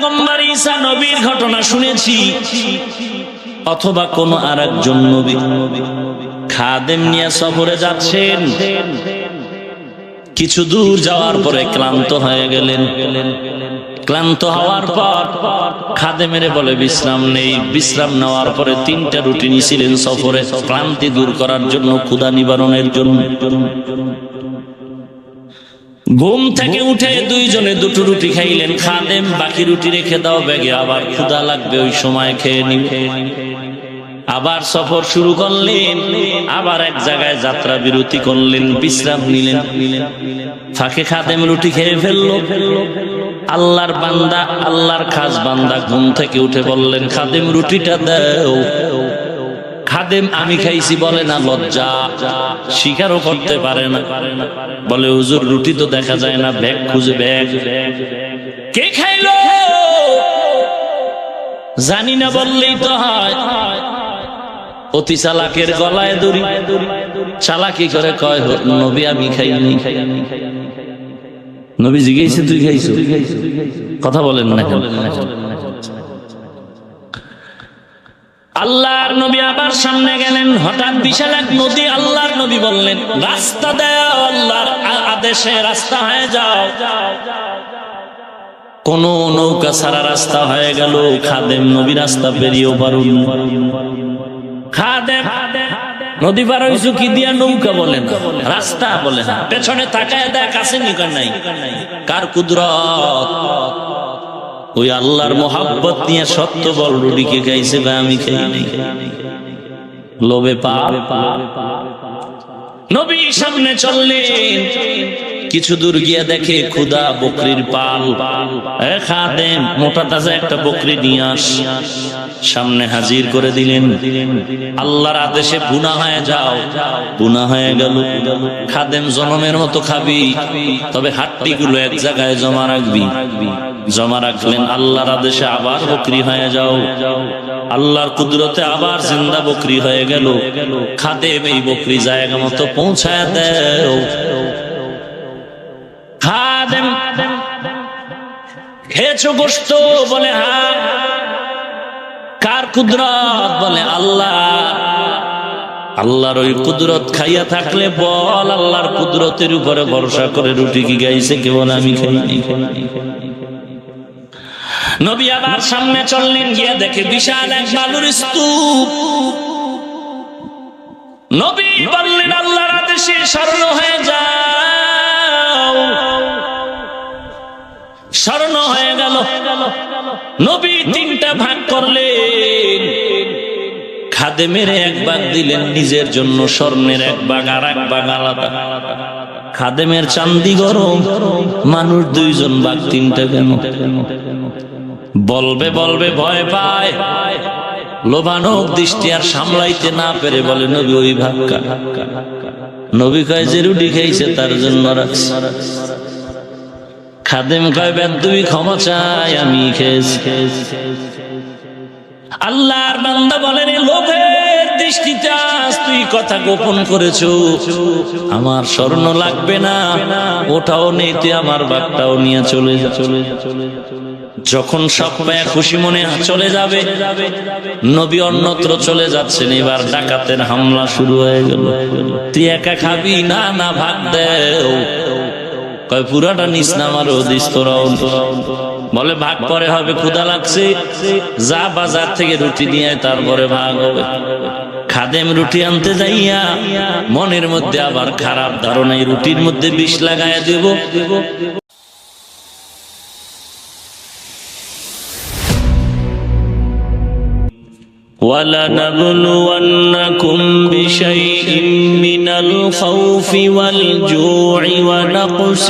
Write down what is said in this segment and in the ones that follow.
পয়গম্বর ঈসা নবীর ঘটনা শুনেছি, অথবা কোন আরেকজন নবী খাদেম নিয়ে সফরে যাচ্ছেন, কিছু দূর যাওয়ার পরে ক্লান্ত হয়ে গেলেন। ক্লান্ত হওয়ার পর খাদেমের বলে বিশ্রাম নেই। বিশ্রাম নেওয়ার পরে 3টা রুটি নিয়েছিলেন সফরে, ক্লান্তি দূর করার জন্য, ক্ষুধা নিবারণের জন্য। ঘুম থেকে উঠে 2 জনে 2টো রুটি খাইলেন। খাদেম বাকি রুটি রেখে দাও ব্যাগে, আবার ক্ষুধা লাগবে, ওই সময় খেয়ে নিবে। আবার সফর শুরু করলেন, আবার এক জায়গায় যাত্রা বিরতি করলেন, বিশ্রাম নিলেন। ফাঁকে খাদেম রুটি খেয়ে ফেললো। আল্লাহর বান্দা, আল্লাহর খাস বান্দা ঘুম থেকে উঠে বললেন, খাদেম রুটিটা দাও। খাদেম আমি খাইছি বলে না, লজ্জা, স্বীকারও করতে পারে না। বলে হুজুর রুটি তো দেখা যায় না, ব্যাগ খুঁজে। ব্যাগ কে খাইলো জানি না বললেই তো হয়। অতি চালাকের গলায় দড়ি, চালাকি করে কয় নবী আমি খাইনি। নবী জিজ্ঞেস তুই খাইছো? কথা বলেন না। আল্লাহর নবী আবার সামনে গেলেন, হঠাৎ বিশাল এক নদী। আল্লাহর নবী বললেন, রাস্তা দাও, আল্লাহর আদেশে রাস্তা হয়ে যাও। কোন নৌকা ছাড়া রাস্তা হয়ে গেল। খাদেম নবী রাস্তা পেরিয়েও পারুন। খাদেম নদী পার হইছো কি দিয়া? নৌকা বলেন, রাস্তা বলেন। পেছনে তাকায় দেখ আছে নিকট নাই। কার কুদরত? ওই আল্লাহর মোহাব্বত নিয়ে সত্য বল রুটিকে খাইছে, বা আমি খাই নাই। লোভে পাপ। নবী সামনে চললেন, কিছু দূর গিয়ে দেখে ক্ষুধা বকরির পাল। খাদেম মোটা তাজা একটা বকরি নিয়ে আস। সামনে হাজির করে দিলেন। আল্লাহর আদেশে বুনা হয়ে যাও। বুনা হয়ে গেল। খাদেম জনমের মতো খাবি, তবে হাড্ডি গুলো এক জায়গায় জমা রাখবি। জমা রাখলেন। আল্লাহর আদেশে আবার বকরি হয়ে যাও। আল্লাহর কুদরতে আবার জিন্দা বকরি হয়ে গেল। খাদেম এই বকরি জায়গা মতো পৌঁছায় দেও। খাদেম খেয়েছো গোশত? বলে হ্যাঁ। কার কুদরত? বলে আল্লাহ। আল্লাহর ওই কুদরত খাইয়া থাকলে বল, আল্লাহর কুদরতের উপরে ভরসা করে রুটি কি গাইছে? কে বলে আমি খাইনি। নবী আবার সামনে চললেন, গিয়ে দেখে বিশাল এক বালুর স্তূপ। নবী বললেন, আল্লাহর আদেশে স্মরণ হয়ে যাও। স্মরণ হয়ে গেল। নবী 3টা ভাগ করলেন। খাদেমের এক ভাগ দিলেন নিজের জন্য, স্বর্ণের এক ভাগ, আর এক ভাগ আলাদা। খাদেমের চান্দি গরম, মানুষ 2 জন ভাগ 3টা কেন? বলবে বলবে ভয় পায়। লোভানক দৃষ্টি আর সামলাইতে না পেরে বলে, নবী ওই ভাগ কার? নবী কয় যে রুটি খাইছে তার জন্য রাখছে। খাদেম কয় বেদবি ক্ষমা চাই, আমি খেয়েছি। আল্লাহর বান্দা বলেন, লোভের দৃষ্টিতে তুই কথা গোপন করেছো। আমার স্বর্ণ লাগবে না, ওটাও নেই, তুই আমার বাঘটাও নিয়ে চলে যা। যখন সব পায়া খুশি মনে চলে যাবে, নবী অন্যত্র চলে যাচ্ছেন। এবার ডাকাতের হামলা শুরু হয়ে গেল। তুই একা খাবি? না না, ভাগ দেও। কয় পুরাটা নিস না, আমারও দিস তোরাও। বলে ভাগ পরে হবে, ক্ষুধা লাগছে, যা বাজার থেকে রুটি নিয়ে তারপরে ভাগ হবে। খাদেম রুটি আনতে যাইয়া মনের মধ্যে আবার খারাপ ধারণা, এই রুটির মধ্যে বিষ লাগাইয়া দেব। وَلَنَبْلُوَنَّكُمْ بِشَيْءٍ مِّنَ الْخَوْفِ وَالْجُوعِ وَنَقْصٍ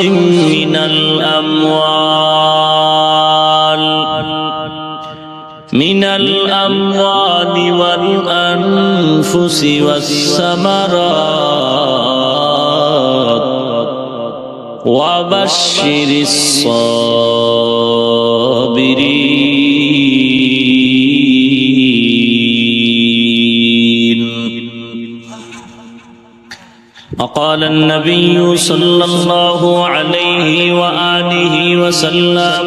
مِّنَ الْأَمْوَالِ وَالْأَنفُسِ وَالثَّمَرَاتِ وَبَشِّرِ الصَّابِرِينَ. وقال النبي صلى الله عليه وآله وسلم: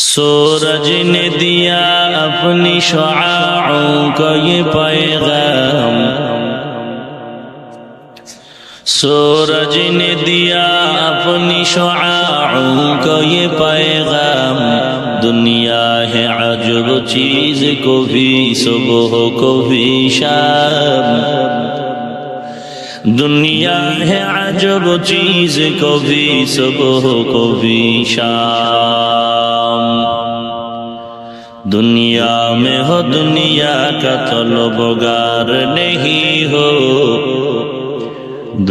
सूरज ने दिया अपनी शुआओं को ये पैगाम, सूरज ने दिया अपनी शुआओं को ये पैगाम, दुनिया है अजब चीज को भी सुबह को भी शाम, दुनिया है अजब चीज को भी सुबह को भी शाम। दुनिया में हो दुनिया का तलबगार नहीं हो,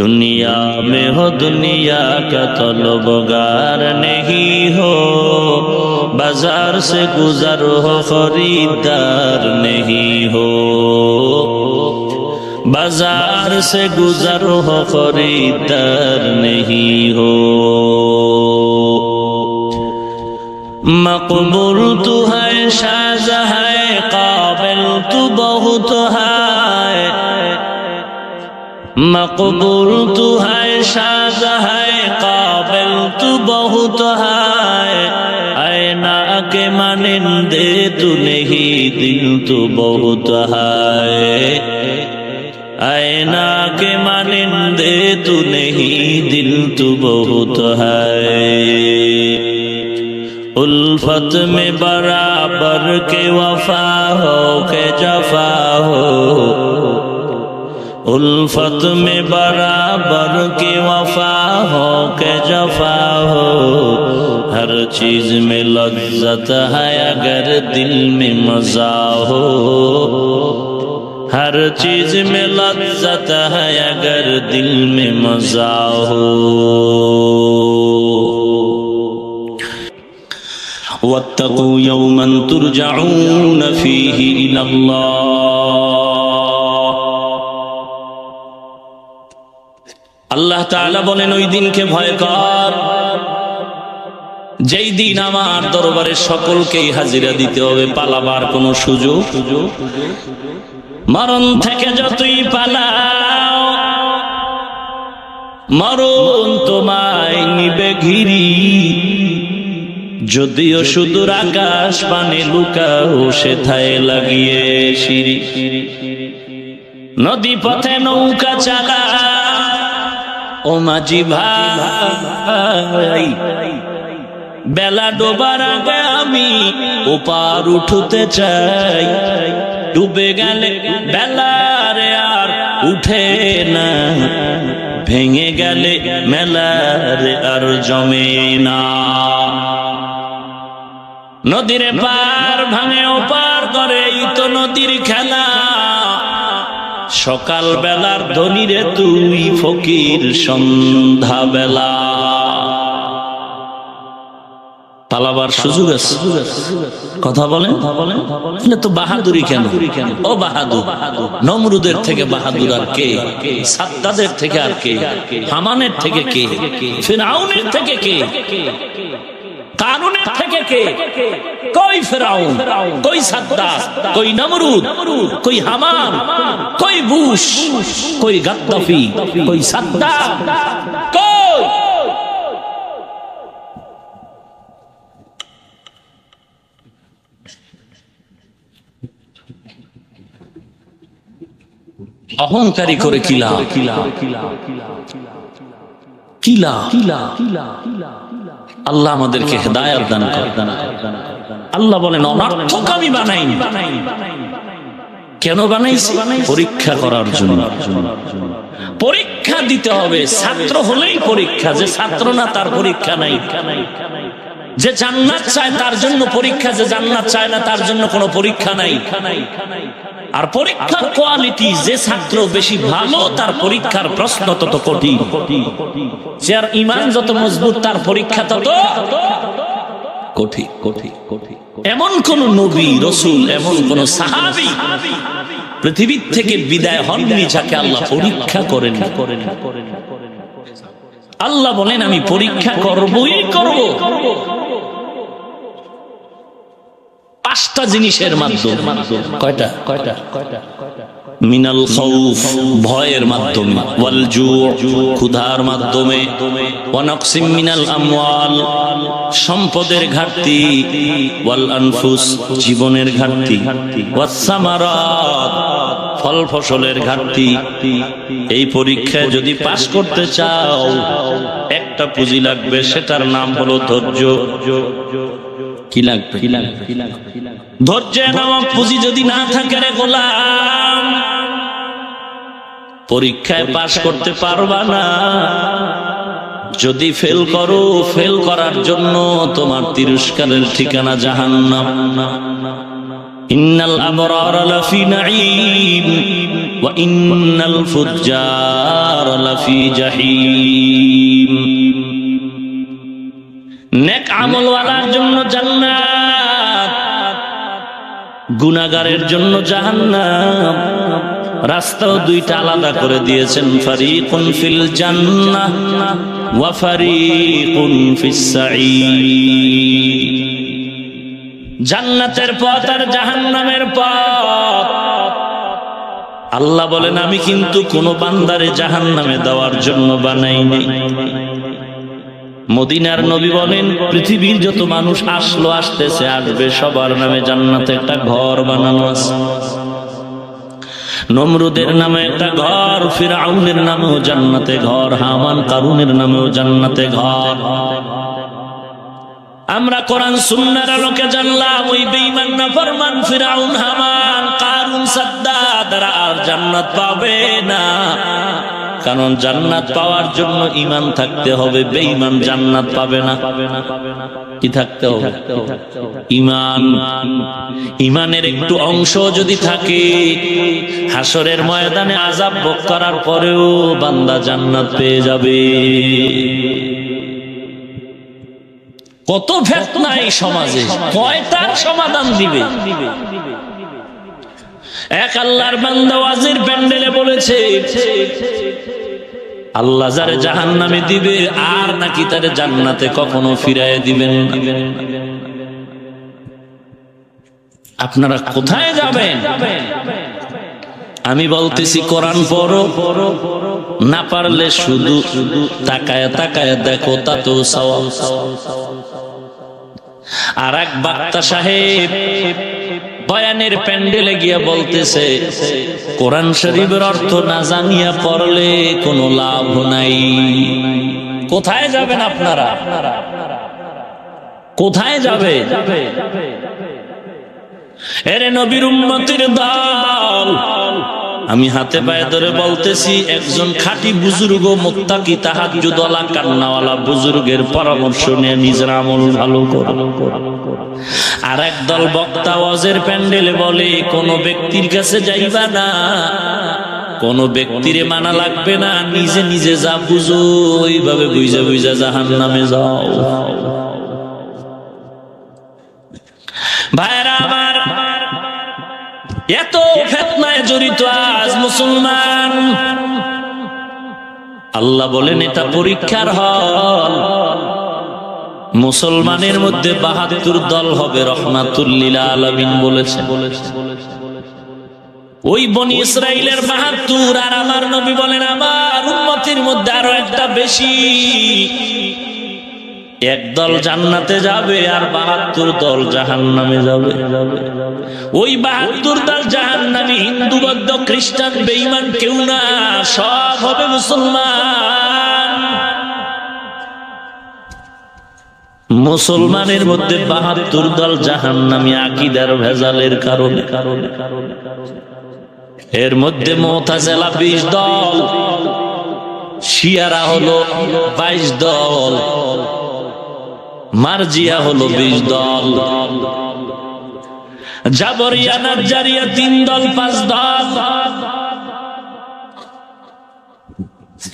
दुनिया में हो दुनिया का तलबगार नहीं हो, बाजार से गुजर हो खरीदार नहीं हो, बाजार से गुजर हो खरीदार नहीं हो। मकबूल तू है शाज़ है काबिल तू बहुत है, मकबूल तू है शाज़ है काबिल तू बहुत है, ऐना के मानिंदे तू नहीं दिल तू बहुत है, ऐना के मानिंदे तू नहीं दिल तू बहुत है। उल्फत में बराबर के वफा हो के जफा हो, उल्फत में बराबर के वफा हो के जफा हो, हर चीज में लज्जत है अगर दिल में मजा हो, हर चीज में लज्जत है अगर दिल में मजा हो। वत्तकू यौमन तुरजऊन फीही इलल्लाह। আল্লাহ তাআলা বলেন ওই দিনকে ভয় কর যেই দিন আমার দরবারে সকলকেই হাজিরা দিতে হবে, পালাবার কোনো সুযোগ, মরণ থেকে যতই পালাও মরণ তোমায় নিবে ঘিরি, যদিও সুদূর আকাশ পানে লুকাও সেথায় লাগিয়ে সিঁড়ি, নদী পথে নৌকা চালা ও মাঝি ভাই, বেলা ডোবার আগে আমি ওপার উঠতে চাই, ডুবে গেলে বেলারে আর উঠে না, ভেঙে গেলে মেলারে আর জমে না, নদীর পার ভাঙে ওপার করে এই তো নদীর খেলা, সকাল বেলার ধনীরে তুই ফকির সন্ধ্যা বেলা। পালাবার সুযোগ আছে, কথা বলেন তো বাহাদুরি কেন? ও বাহাদুর, নমরুদের থেকে বাহাদুর আর কে? সাদ্দাদের থেকে আর কে? হামানের থেকে কে? ফিরআউনের থেকে কে? কারুনের থেকে কে? কই ফিরআউন, কই সাদ্দাদ, কই নমরুদ, কই হামান, কই বুশ, কই গাদ্দাফি, কই সাদ্দাদ, কই? অহংকারী করে কিলা কিলা কিলা কিলা। আল্লাহ আমাদেরকে হেদায়েত দান করেন। আল্লাহ বলেন অনর্থক আমি বানাইনি। কেন বানাইছি? পরীক্ষা করার জন্য। পরীক্ষা দিতে হবে, ছাত্র হলেই পরীক্ষা, যে ছাত্র না তার পরীক্ষা নাই। যে জান্নাত চায় তার জন্য পরীক্ষা, যে জান্নাত চায় না তার জন্য কোনো পরীক্ষা নাই। আর পরীক্ষার কোয়ালিটি, যে ছাত্র বেশি ভালো তার পরীক্ষার প্রশ্ন তত কঠিন, যার ঈমান যত মজবুত তার পরীক্ষা তত কঠিন। এমন কোন নবী রাসূল, এমন কোন সাহাবী পৃথিবীর থেকে বিদায় হননি যাকে আল্লাহ পরীক্ষা করেন। আল্লাহ বলেন আমি পরীক্ষা করবই করব। পাঁচটা জিনিসের মাধ্যমে। কয়টা? মিনাল খাউফ ভয়ের মাধ্যমে, ওয়াল জু ক্ষুধার মাধ্যমে, ওয়া নাকসিম মিনাল আমওয়াল সম্পদের ঘাটতি, ওয়াল আনফুস জীবনের ঘাটতি, ওয়াস সামারাত ফল ফসলের ঘাটতি। এই পরীক্ষায় যদি পাশ করতে চাও একটা পুঁজি লাগবে, সেটার নাম হলো ধৈর্য। কি লাগবে? ধৈর্য নামক পুঁজি যদি না থাকে রে গোলাম, পরীক্ষায় পাশ করতে পারবা না। যদি ফেল করো, ফেল করার জন্য তোমার তিরস্কারের ঠিকানা জাহান্নাম। ইন্নাল আবরারা লাফি নাঈম ওয়া ইন্নাল ফুজ্জারা লাফি জাহিম। নেক আমলওয়ালার জন্য জান্নাত, গুনাহগারের জন্য জাহান্নাম। রাস্তাও দুইটা আলাদা করে দিয়েছেন, ফারিকুন ফিল জান্নাহ ওয়া ফারিকুন ফিস সাঈর। জান্নাতের পথ আর জাহান্নামের পথ। আল্লাহ বলেন আমি কিন্তু কোন বান্দারে জাহান্নামে দেওয়ার জন্য বানাইনি। মদিনার নবী বলেন পৃথিবীর যত মানুষ আসলো, আসতেছে, আসবে, সবার নামে জান্নাতে একটা ঘর বানানো আছে। নমরুদের নামে একটা ঘর, ফিরআউনের নামেও জান্নাতে ঘর, হামান কারুনের নামেও জান্নাতে ঘর। আমরা কোরআন সুন্নাহর আলোকে জানলাম ওই বেঈমান নাফরমান ফিরআউন, হামান, কারুন, সাদ্দাতরা আর জান্নাত পাবে না। কারণ জান্নাত পাওয়ার জন্য ঈমান থাকতে হবে, বেঈমান জান্নাত পাবে না। কি থাকতে হবে? ঈমান। ঈমানের একটু অংশ যদি থাকে, হাসরের ময়দানে আযাব ভোগ করার পরেও বান্দা জান্নাত পেয়ে যাবে। কত ফিতনা এই সমাজে, কয়টার সমাধান দিবে? এক আল্লাহর বান্দা ওয়াজের প্যান্ডেলে বলেছে আল্লাহ যারে জাহান্নামে দিবে আর নাকি তারে জান্নাতে কখনো ফিরায় দিবেন না। আপনারা কোথায় যাবেন? আমি বলতেছি কোরআন পড়ো, না পারলে শুধু তাকায় তাকায় দেখো, তাতেও সওয়াব। আর এক বক্তা সাহেব বয়ানের প্যান্ডেলে গিয়া বলতেছে কোরআন শরীফের অর্থ না জানিয়া পড়লে কোনো লাভ নাই। কোথায় যাবেন আপনারা? কোথায় যাবে? এরে নবীর উম্মতের দল, আমি হাতে পায়ে ধরে বলতেছি একজন খাঁটি বুজুর্গ, মুত্তাকি, তাহাজ্জুদওয়ালা, কান্নাওয়ালা বুজুর্গের পরামর্শ নিয়ে নিজের আমল ভালো করো। আর একদল বক্তা ওয়াজের প্যান্ডেলে বলে কোন ব্যক্তির কাছে যাইবা না, কোন ব্যক্তিরে মানা লাগবে না, নিজে নিজে যা বুঝো ওইভাবে বুঝা বুঝা জাহান্নামে যাও। ভাইরা আমার, এত ফিতনায় জড়িত আজ মুসলমান। আল্লাহ বলেন এটা পরীক্ষার হল। মুসলমানের মধ্যে ৭২ দল হবে, রহমাতুল লিল আলামিন বলেছে। ওই বনি ইসরাইলের ৭২, আর আমার নবী বলেন আমার উম্মতের মধ্যে আরো একটা বেশি। এক দল জান্নাতে যাবে আর ৭২ দল জাহান্নামে যাবে। ওই ৭২ দল জাহান্নামী, হিন্দু, বৌদ্ধ, খ্রিস্টান, বেঈমান কেউ না, সব হবে মুসলমান। মুসলমানের মধ্যে ৭২ দল জাহান্নামী আকীদার ভেজালের কারণে। এর মধ্যে মুতাজিলা ২০ দল, শিয়ারা হলো ২২ দল, মারজিয়া হলো ২০ দল, জাবরিয়া নাজ্জারিয়া ৩ দল ৫ দল।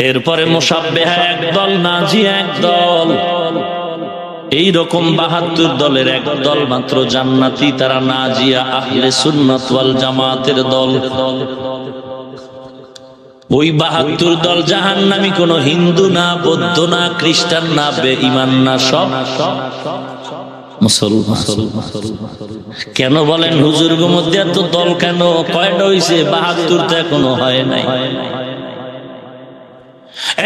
এরপরে মুশাব্বিহা ১ দল, নাজিয়া ১ দল। এইরকম ৭২ দলের ১ দল মাত্র জান্নাতি, তারা নাজিয়া, আহলে সুন্নাত ওয়াল জামাতের দল। ওই ৭২ দল জাহান্নামী, কোন হিন্দু না, বৌদ্ধ না, খ্রিস্টান না, বেঈমান না, সব মুসলমান। কেন বলেন হুজুর গো মধ্যে এত দল কেন? কয়টা হইছে? ৭২ টা এখনো হয় নাই।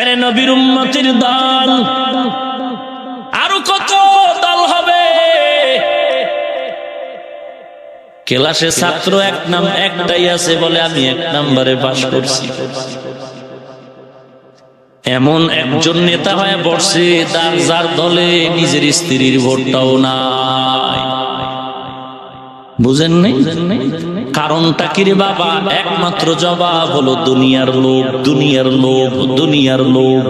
আরে নবীর উম্মতের দল আরো কত দল হবে? ক্লাসে ছাত্র একটাই আছে, বলে আমি 1 নম্বরে পাস করছি। এমন একজন নেতা হয়ে বসছে যার দলে নিজের স্ত্রীর ভোটটাও নাই। বুঝেন নাই? কারণটা কি রে বাবা? একমাত্র জবাব হলো দুনিয়ার লোভ, দুনিয়ার লোভ, দুনিয়ার লোভ।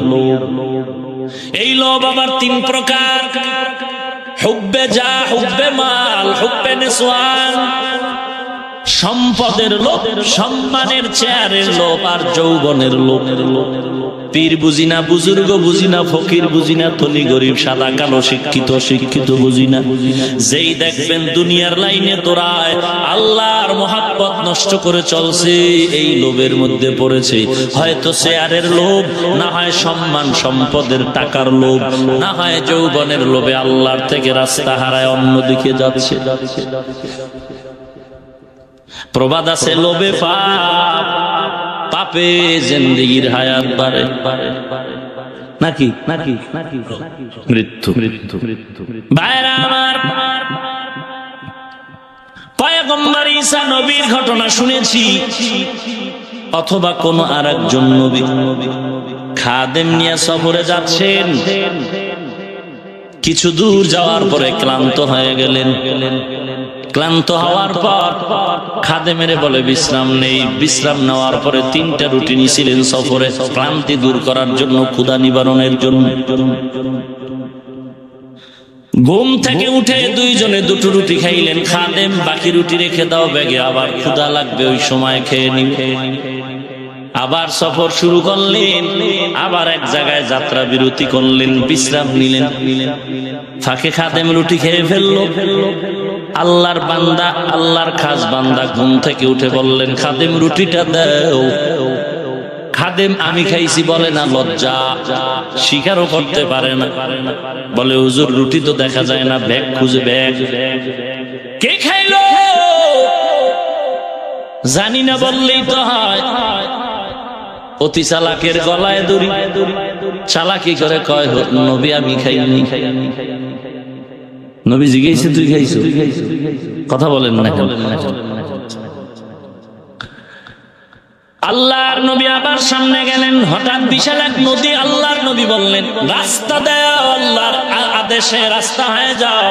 এই লোভ আবার 3 প্রকার: হুব্বে যা, হুব্বে মাল, হুব্বে নিসওয়ান। সম্পদের লোভ, সম্মানের চেয়ারের লোভ, আর যৌবনের লোভ। পীর বুঝি না, বুজুর্গ বুঝি না, ফকির বুঝি না, ধনী গরিব, সাদা কালো, শিক্ষিত শিক্ষিত বুঝি না। যেই দেখবেন দুনিয়ার লাইনে দৌড়ায়, আল্লাহর মহাব্বত নষ্ট করে চলছে, এই লোভের মধ্যে পড়েছে। হয়তো চেয়ারের লোভ, না হয় সম্মান সম্পদের টাকার লোভ, না হয় যৌবনের লোভে আল্লাহর থেকে রাস্তা হারায় অন্যদিকে যাচ্ছে। প্রবাদ আছে, লোভে পাপ, পাপে জিন্দেগির হায়াত বাড়ে। নাকি নাকি মৃত্যু মৃত্যু মৃত্যু। ভাইরা আমার, পয়গম্বর ঈসা নবীর ঘটনা শুনেছি, অথবা কোন আরেকজন নবী খাদেম নিয়ে সফরে যাচ্ছেন। কিছু দূর যাওয়ার পরে ক্লান্ত হয়ে গেলেন। ক্লান্ত হওয়ার পর খাদেমেরে বলে বিশ্রাম নেই। বিশ্রাম নেওয়ার পরে 3টা রুটি নিয়েছিলেন সফরে, ক্লান্তি দূর করার জন্য, ক্ষুধা নিবারণের জন্য। ঘুম থেকে উঠে 2 জনে 2টো রুটি খাইলেন। খাদেম, বাকি রুটি রেখে দাও ব্যাগে, আবার ক্ষুধা লাগবে, ওই সময় খেয়ে নিবে। আবার সফর শুরু করলেন, আবার এক জায়গায় যাত্রা বিরতি করলেন, বিশ্রাম নিলেন। ফাঁকে খাদেম রুটি খেয়ে ফেললো। আল্লাহর বান্দা, আল্লাহর খাস বান্দা ঘুম থেকে উঠে বললেন, খাদেম রুটিটা দাও। খাদেম আমি খাইছি বলে না, লজ্জা, স্বীকারও করতে পারে না। বলে হুজুর রুটি তো দেখা যায় না, ব্যাগ খুঁজে ব্যাগ। কে খাইলো জানি না বললেই তো হয়। অতি চালাকের গলায় দড়ি, চালাকি করে কয় নবী আমি খাইনি। নবী জিজ্ঞেস তুই খাইছো? কথা বলেন না। আল্লাহর নবী আবার সামনে গেলেন, হঠাৎ বিশাল এক নদী। আল্লাহর নবী বললেন, রাস্তা দাও, আল্লাহর আদেশে রাস্তা হয়ে যাও।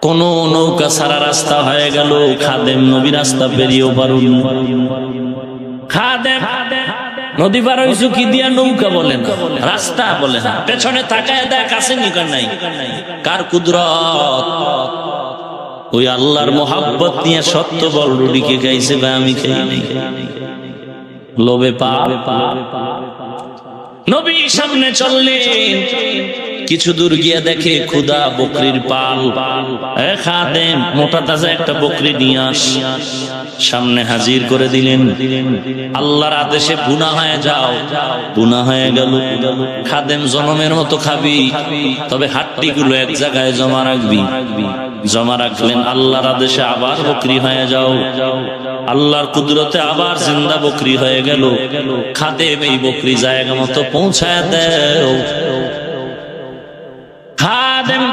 কোন নৌকা সারা রাস্তা হয়ে গেল। খাদেম নবী রাস্তা পেরিয়েও পারুন। খাদেম নদী পার হইছো কি দিয়া? নৌকা বলে না, রাস্তা বলে না। পেছনে তাকায় দেখ আছে নিকট নাই। কার কুদরত? ওই আল্লাহর মোহাব্বত নিয়ে সত্য বল রুটিকে খাইছে বা আমি খাই নাই। লোভে পাপ। নবী সামনে চললেন, কিছু দূর গিয়ে দেখে ক্ষুধা, বকরির পাল। খাদেম মোটা তাজা একটা বকরি নিয়ে আস। সামনে হাজির করে দিলেন। আল্লাহর আদেশে বুনা হয়ে যাও। বুনা হয়ে গেল। খাদেম জনমের মতো খাবি, তবে হাড্ডিগুলো এক জায়গায় জমা রাখবি। জমা রাখলেন। আল্লাহর আদেশে আবার বকরি হয়ে যাও। আল্লাহর কুদরতে আবার জিন্দা বকরি হয়ে গেল। খাদেম এই বকরি জায়গা মতো পৌঁছায় দেও। খাদেম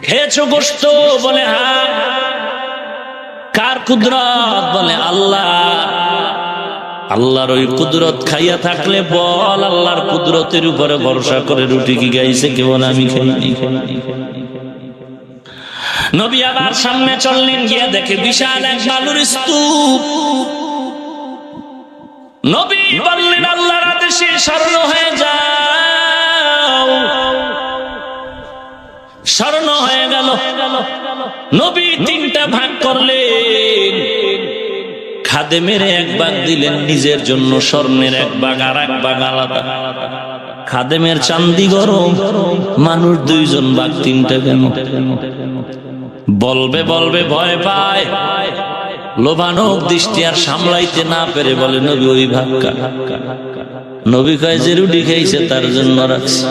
খেয়েছো গোশত? বলে হ্যাঁ। কার কুদরত? বলে আল্লাহ। আল্লাহর ওই কুদরত খাইয়া থাকলে বল, আল্লাহর কুদরতের উপরে ভরসা করে রুটি কি গাইছে কেউ? আমি খাইনি। নবী আবার সামনে চললেন, গিয়া দেখে বিশাল এক বালুর স্তূপ। নবী বললেন, আল্লাহর আদেশে স্মরণ হয়ে যাও। স্মরণ হয়ে গেল। নবী 3টা ভাগ করলেন। খাদেমের 1 ভাগ দিলেন নিজের জন্য, স্বর্ণের 1 ভাগ, আর 1 ভাগ আলাদা। খাদেমের চান্দি গরম, মানুষ 2 জন ভাগ 3টা কেন? বলবে বলবে ভয় পায়। লোভানক দৃষ্টি আর সামলাইতে না পেরে বলে, নবী ওই ভাগ কার? নবী কয় যে রুটি খাইছে তার জন্য রাখছে।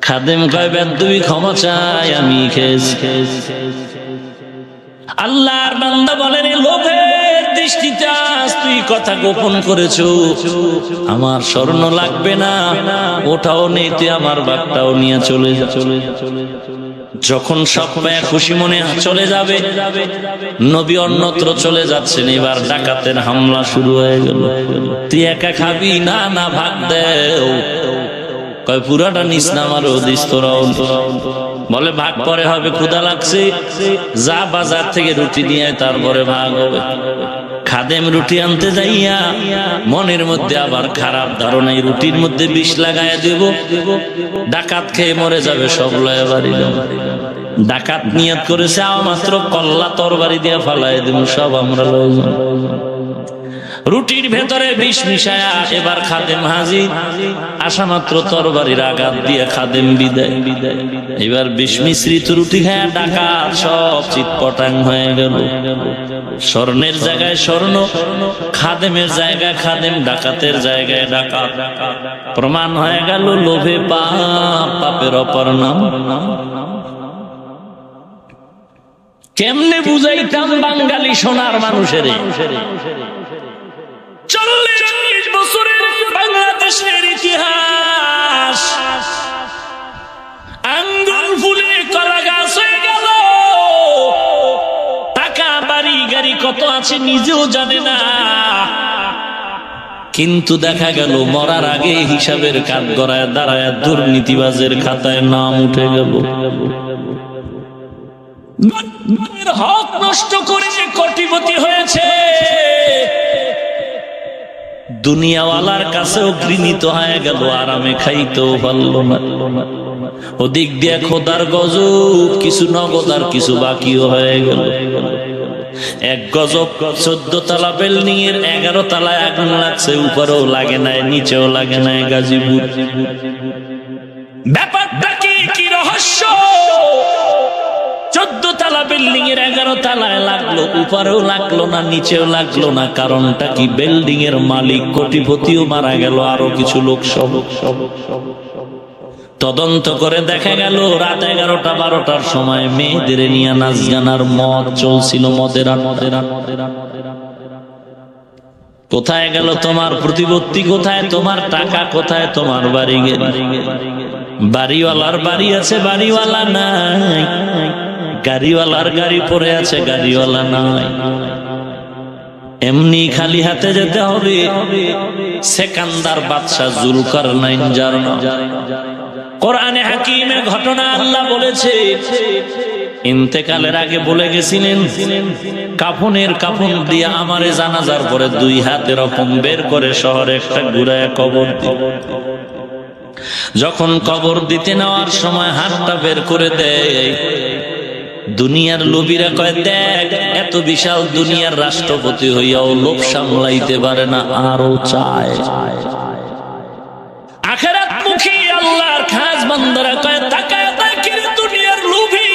খাদেম কয় বেদবি ক্ষমা চাই, আমি খেয়েছি। আল্লাহর বান্দা বলেন লোভের দৃষ্টিতে আজ তুই কথা গোপন করেছো, আমার স্বর্ণ লাগবে না, ওটাও নেই, তুই আমার বাঘটাও নিয়ে চলে যা। যখন সব পায়া খুশি মনে চলে যাবে, নবী অন্যত্র চলে যাচ্ছেন, এবার ডাকাতের হামলা শুরু হয়ে গেল। তুই একা খাবি? না না, ভাগ দেও। কয় পুরাটা নিস না, আমারও দিস তোরাও। বলে ভাগ পরে হবে, ক্ষুধা লাগছে, যা বাজার থেকে রুটি নিয়ে আয়, তারপরে ভাগ হবে। খাদেম রুটি আনতে যাইয়া মনের মধ্যে আবার খারাপ ধারণা, এই রুটির মধ্যে বিষ লাগাইয়া দেব, ডাকাত খেয়ে মরে যাবে, সব লয়ে বাড়ি যাবে। ডাকাত নিয়ত করেছে মাত্র কল্লা তরবারি দিয়ে ফালাই দেব, সব আমরা লয়ে যাব। রুটির ভেতরে বিষ মিশায়া এবার খাদেম হাজির, আসা মাত্র তরবারির আঘাত দিয়ে খাদেম বিদায়। এবার বিষ মিশ্রিত রুটি খায়া ডাকাত সব চিৎপটাং হয়ে গেল। স্বর্ণের জায়গায় স্বর্ণ, খাদেমের জায়গায় খাদেম, ডাকাতের জায়গায় ডাকাত। প্রমাণ হয়ে গেল লোভে পাপ, পাপের অপর নাম। কেমনে বুঝাইতাম বাঙালি সোনার মানুষের 40 বছরের বাংলাদেশের ইতিহাস আঙ্গুল ফুলে কলা গাছ হয়ে গেল। টাকা বাড়ি গাড়ি কত আছে নিজেও জানে না, কিন্তু দেখা গেল মরার আগে হিসাবের কাঠ গড়ায় দাঁড়ায় দুর্নীতিবাজের খাতায় নাম উঠে গেল। হক নষ্ট করে কোটিপতি হয়েছে, দুনিয়াওয়ালার কাছেও ঘৃণিত হয়ে গেল, আরামে খাইতেও পারল না। ওদিক দিয়ে খোদার গজব, কিছু নগদ আর কিছু বাকিও হয়ে গেল। এক গজব 14 তলা বিল্ডিং এর 11 তলায় আগুন লাগছে, উপরেও লাগে নাই, নিচেও লাগে নাই। গাজীপুর ব্যাপারটা কি রহস্য? 14 তলা বিল্ডিং এর 11 তলায় লাগলো, উপরেও লাগলো না, নিচেও লাগলো না। কারণটা কি? বিল্ডিং এর মালিক কোটিপতিও মারা গেল, আরো কিছু লোক সব। তদন্ত করে দেখা গেল রাত 11টা-12টার সময় মেয়েদের নিয়ে নাচ গানার মদ চলছিল, মদের। কোথায় গেল তোমার প্রতিপত্তি? কোথায় তোমার টাকা? কোথায় তোমার বাড়ি? বাড়িওয়ালার বাড়ি আছে, বাড়িওয়ালা নাই। গাড়িওয়ালার গাড়ি পড়ে আছে, গাড়িওয়ালা নাই। এমনি খালি হাতে যেতে হবে। সেকান্দার বাদশা জুলকারনাইন যার নাম, কোরআনে হাকিমে ঘটনা আল্লাহ বলেছে, ইন্তেকালের আগে বলে গেছিলেন কাফনের কাফন দিয়ে আমারে জানাজার পরে 2 হাত এরকম বের করে শহরে একটা গুড়ায় কবর দিবে। যখন কবর দিতে নেওয়ার সময় হাতটা বের করে দেয়, দুনিয়ার লোভীরা কয় দেখ এত বিশাল দুনিয়ার রাষ্ট্রপতি হইয়াও লোভ সামলাইতে পারে না, আরো চায়। আখিরাত মুখী আল্লাহর খাস বান্দারা কয় তাকায় দেখি দুনিয়ার লোভী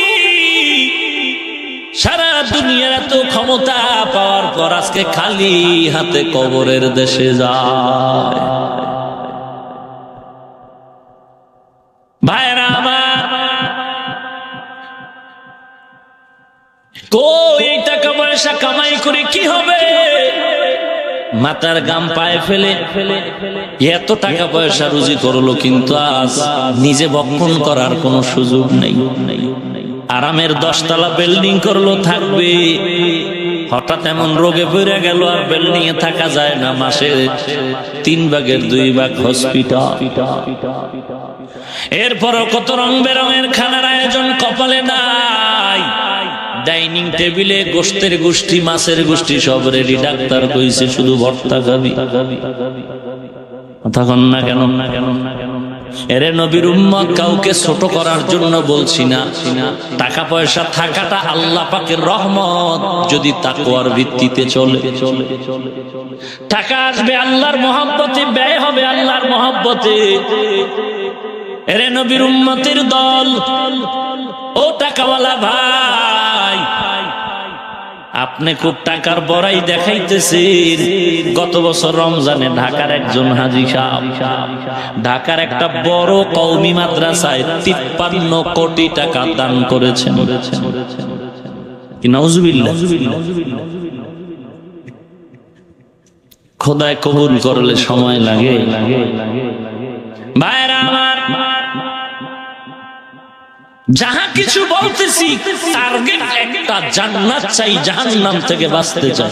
সারা দুনিয়ার এত ক্ষমতা পাওয়ার পর আজকে খালি হাতে কবরের দেশে যায়। ভাইরা আমার, এই টাকা পয়সা কামাই করে কি হবে? মাথার গাম পায়ে ফেলে এত টাকা পয়সা রুজি করলো, কিন্তু আজ নিজে ভক্ষণ করার কোনো সুযোগ নেই। আরামের 10 তলা বিল্ডিং করলো, থাকবে। হঠাৎ এমন রোগে পড়ে গেল আর বিল্ডিং এ থাকা যায় না, মাসে 3 ভাগের 2 ভাগ হসপিটাল। এরপরও কত রং বেরঙের খানার আয়োজন কপালে নাই। ডাইনিং টেবিলে গোশতের গোষ্ঠী, মাছের গোষ্ঠী সব রেডি। ডাক্তার কইছে শুধু ভর্তা খাবি। তখন না কেন এরে নবীর উম্মত, কাউকে ছোট করার জন্য বলছি না। টাকা পয়সা থাকাটা আল্লাহ পাকের রহমত, যদি তাকওয়ার ভিত্তিতে চলে। টাকা আসবে আল্লাহর মহব্বতে, ব্যয় হবে আল্লাহর মহব্বতে। এরে নবীর উম্মতের দল, ও টাকাওয়ালা ভাই, আপনি খুব টাকার বড়াই দেখাইতেছেন। গত বছর রমজানে ঢাকার একজন হাজী সাহেব ঢাকার একটা বড় কওমি মাদ্রাসায় 53 কোটি টাকা দান করেছেন। নাউজুবিল্লাহ। খোদায় কবুল করলে সময় লাগে। ভাইরা আমার, যাহা কিছু বলতেছি টার্গেট একটা, জান্নাত চাই, জাহান্নাম থেকে বাঁচতে চাই,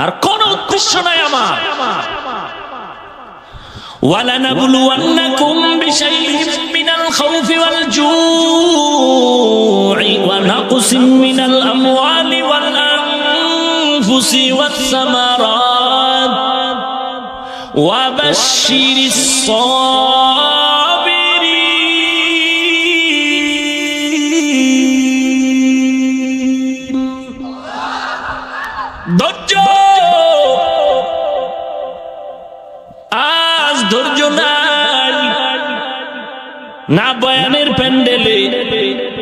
আর কোন উদ্দেশ্য নাই আমার। وَلَنَبْلُوَنَّكُمْ بِشَيْءٍ مِّنَ الْخَوْفِ وَالْجُوعِ وَنَقْصٍ مِّنَ الْأَمْوَالِ وَالْأَنفُسِ وَالثَّمَرَاتِ وَبَشِّرِ الصَّابِرِينَ। ধৈর্য, আজ ধৈর্য নাই, না বয়ানের প্যান্ডেলে,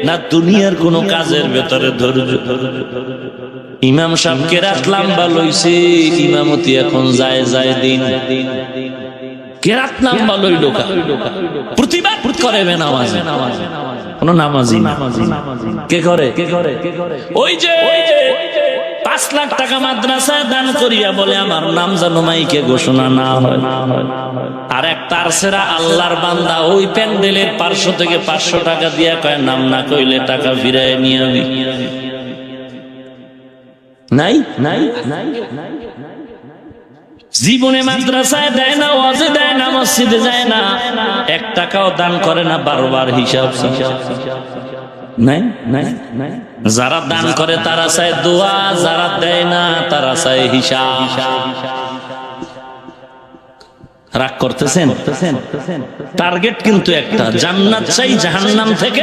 না দুনিয়ার কোন কাজের ভেতরে ধৈর্য। ইমাম সাহেবকে রাত লম্বা লইছে, ইমামতি এখন যায় যায় দিন। কে রাত লম্বা লইল? প্রতিবাদ করে বেনামাজি, কোন নামাজি না। কে করে? ওই যে 5 লাখ টাকা মাদ্রাসায় দান করিয়া বলে আমার নাম যেন মাইকে ঘোষণা না হয়। আর এক তারসেরা আল্লাহর বান্দা ওই প্যান্ডেলের 500 থেকে 500 টাকা দিয়া কয় নাম না কইলে টাকা ফিরায় নিয়ে আবি। নাই নাই জীবনে মাদ্রাসায় দেয় না, ওয়াজে দেয় না, মসজিদে যায় না, 1 টাকাও দান করে না, বারবার হিসাব। নাই নাই নাই। যারা দান করে তারা চায় দোয়া, যারা দেয় না তারা চায় হিসাব। রাগ করতেছেন? টার্গেট কিন্তু একটা, জান্নাত চাই জাহান্নাম থেকে।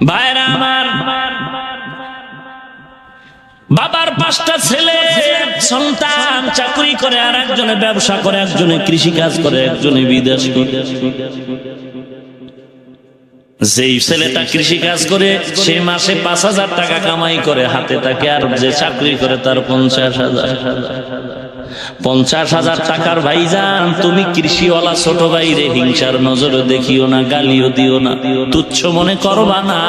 ভাইরা আমার, বাবার 5টা ছেলে সন্তান চাকরি করে, আর একজনে ব্যবসা করে, একজনে কৃষি কাজ করে, একজনে বিদেশ করে। যেই ছেলেটা কৃষি কাজ করে সে মাসে 5,000 টাকা কামাই করে হাতে থাকে, আর যে চাকরি করে তার 50,000 টাকার ভাইজান। তুমি কৃষিওয়ালা ছোট ভাইরে হিংসার নজরে দেখিও না, গালিও দিও না, তুচ্ছ মনে করবা না।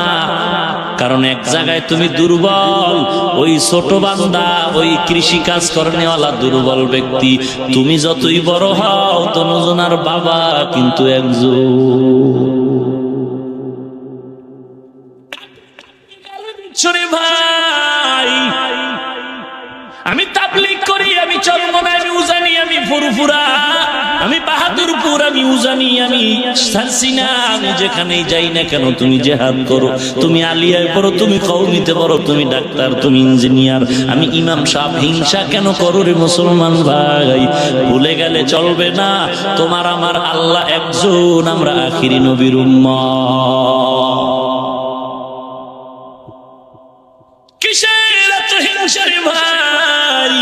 কারণ এক জায়গায় তুমি দুর্বল, ওই ছোট বান্দা, ওই কৃষি কাজ করেওয়ালা দুর্বল ব্যক্তি। তুমি যতই বড় হও, তনুজনার বাবা কিন্তু একজন। ভাই, আমি তাবলীগ করি, আমি চরমনা, আমি উজানি, আমি ফুরফুরা, আমি বাহাদুরপুর, আমি উজানি, আমি সালসিনা, আমি যেখানেই যাই না কেন তুমি জিহাদ করো, তুমি আলিয়ায় পড়ো, তুমি কওমিতে পড়ো, তুমি ডাক্তার, তুমি ইঞ্জিনিয়ার, আমি ইমাম সাহেব। হিংসা কেন করো রে মুসলমান ভাই? ভুলে গেলে চলবে না, তোমার আমার আল্লাহ একজন, আমরা আখিরি নবীর উম্মত। কিসের এত হিংসা রে ভাই?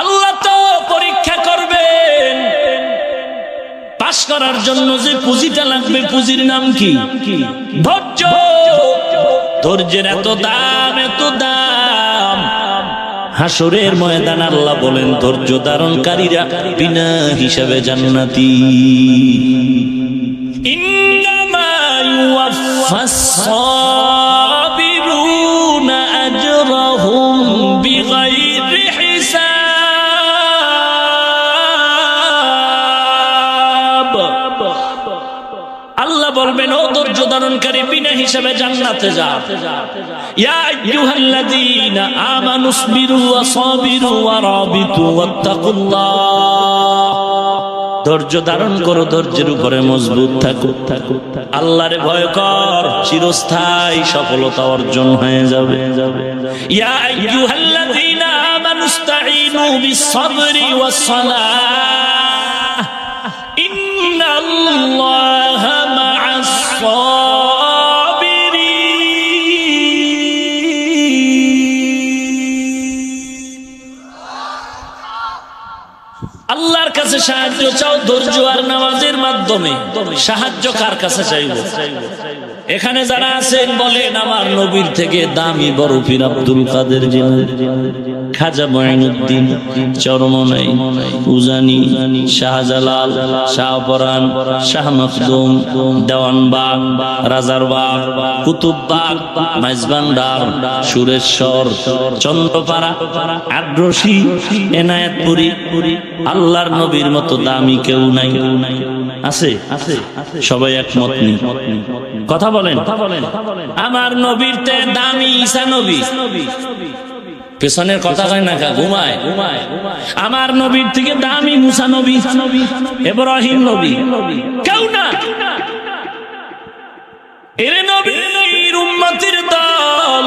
আল্লাহ তো পরীক্ষা করবেন। পাস করার জন্য যে পুঁজিটা লাগবে, পুঁজির নাম কি? ধৈর্য। ধৈর্যের এত দাম, এত দাম। হাসরের ময়দান আল্লাহ বলেন ধৈর্য ধারণকারীরা বিনা হিসাবে জান্নাতি। ইন্নামা ইউওয়াফাস সাবিরুনা আজরাহুম বিগাইরি হিসাব। আল্লাহ বলবেন ও ধৈর্য ধারণকারী, বিনা হিসাবে জান্নাতে যা। ইয়া আইয়ুহাল্লাযীনা আমানুসবিরু ওয়া সাবিরু ওয়া রাবিতু ওয়াত্তাকুল্লাহ। ধৈর্য ধারণ করো, ধৈর্যের উপরে মজবুত থাকো, আল্লাহরে ভয় কর, চিরস্থায়ী সফলতা অর্জন হয়ে যাবে। ইয়া আইয়ুহাল্লাযীনা আমানুস্তাঈনু বিস-সাবরি ওয়াস-সালাহ ইন্নাল্লাহা আল্লাহর কাছে সাহায্য চাও ধৈর্য আর নামাজের মাধ্যমে। সাহায্য কার কাছে চাইব? এখানে যারা আছেন বলেন আমার নবীর থেকে দামি বড় পীর আব্দুল কাদের জিলানী, খাজা মঈনুদ্দিন চরমনাই, উজানি, শাহজালাল, শাহপরান, শাহ মখদুম, দেওয়ানবাগ, রাজারবাগ, কুতুববাগ, মাইজভান্ডার, সুরেশ্বর, চন্দ্রপাড়া, আগ্রসী, এনায়েতপুরি, আল্লাহর নবীর মতো দামি কেউ নাই। আছে? সবাই একমত নেই? কথা বলেন। আমার নবীর তে দামি ঈসা নবী। পেছনের কথা কয় না, ঘুমায়। আমার নবীর থেকে দামি মুসা নবী, ইব্রাহিম নবী কেউ না। এরে নবীর উম্মতের দল,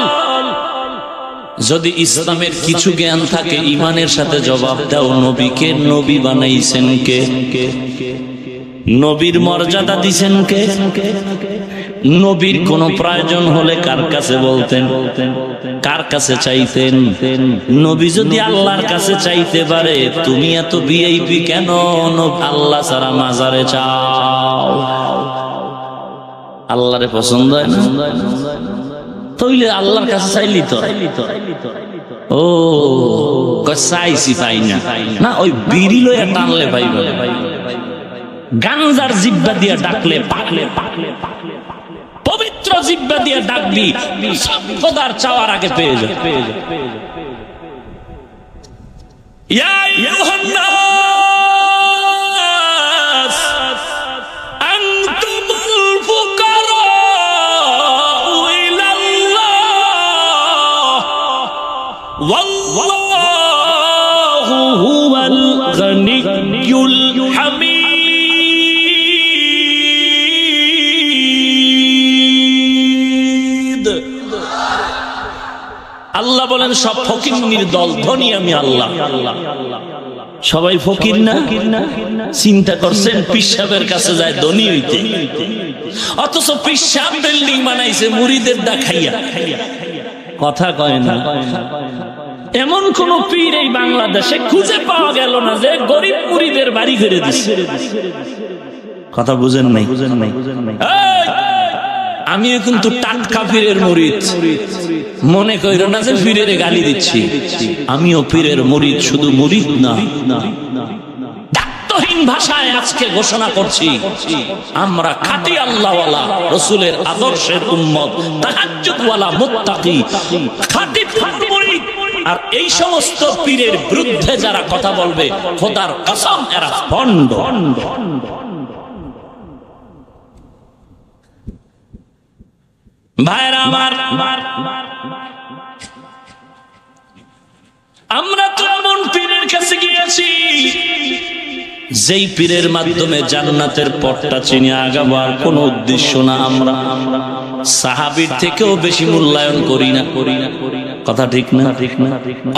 যদি ইসলামের কিছু জ্ঞান থাকে ইমানের সাথে জবাব দাও, নবীকে নবী বানাইছেন কে? নবীর মর্যাদা দিছেন কে? নবীর কোন প্রয়োজন হলে কার কাছে বলতেন, কার কাছে চাইতেন? নবী যদি আল্লাহর কাছে চাইতে পারে, তুমি এত ভিআইপি কেন আল্লাহ ছাড়া মাজারে চাও? আল্লাহরে পছন্দ হয় না তইলে আল্লাহর কাছে চাইলি তো। ও চাইছি পাই না, ওই বিড়ি লইয়া টানলে পাইব, গাঞ্জার জিব্বা দিয়ে ডাকলে পাকলে, পবিত্র জিব্বা দিয়ে ডাকবি খোদার চাওয়ার আগে পেয়ে যাবে। ইয়া আইয়ুহান নাস আনতুমুল ফুকারা ইলাল্লাহ ওয়াল্লাহু হুয়াল গনিয়্যুল হামিদ। আল্লাহ বলেন সব ফকির দল, ধনী আমি আল্লাহ। সবাই ফকির না? চিন্তা করছেন পিসাবের কাছে যায় ধনী হইতে, অথচ পিসাব বিল্ডিং বানাইছে মুরিদের দেখাইয়া। কথা কয় না। এমন কোন পীর এই বাংলাদেশে খুঁজে পাওয়া গেল না যে গরিব মুরিদের বাড়ি করে দিচ্ছে। কথা বুঝেন নাই? আমিও কিন্তু টাটকা পীরের মুরিদ, মনে কইরো না যে পীরের গালি দিচ্ছি। আমিও পীরের মুরিদ, শুধু মুরিদ না, দায়িত্বহীন ভাষায় আজকে ঘোষণা করছি আমরা খাঁটি আল্লাহওয়ালা, রাসূলের আদর্শের উম্মত, তাহাজ্জুদওয়ালা মুত্তাকি, খাঁটি মুরিদ। আর এই সমস্ত পীরের বিরুদ্ধে যারা কথা বলবে, খোদার কসম এরা ভণ্ড। ভাইরা আমার, আমরা তো এমন পীরের কাছে গিয়েছি যেই পীরের মাধ্যমে জান্নাতের পথটা চিনে আগাবো, আর কোন উদ্দেশ্য না। আমরা সাহাবীর থেকেও বেশি মূল্যায়ন করি না। কথা ঠিক না?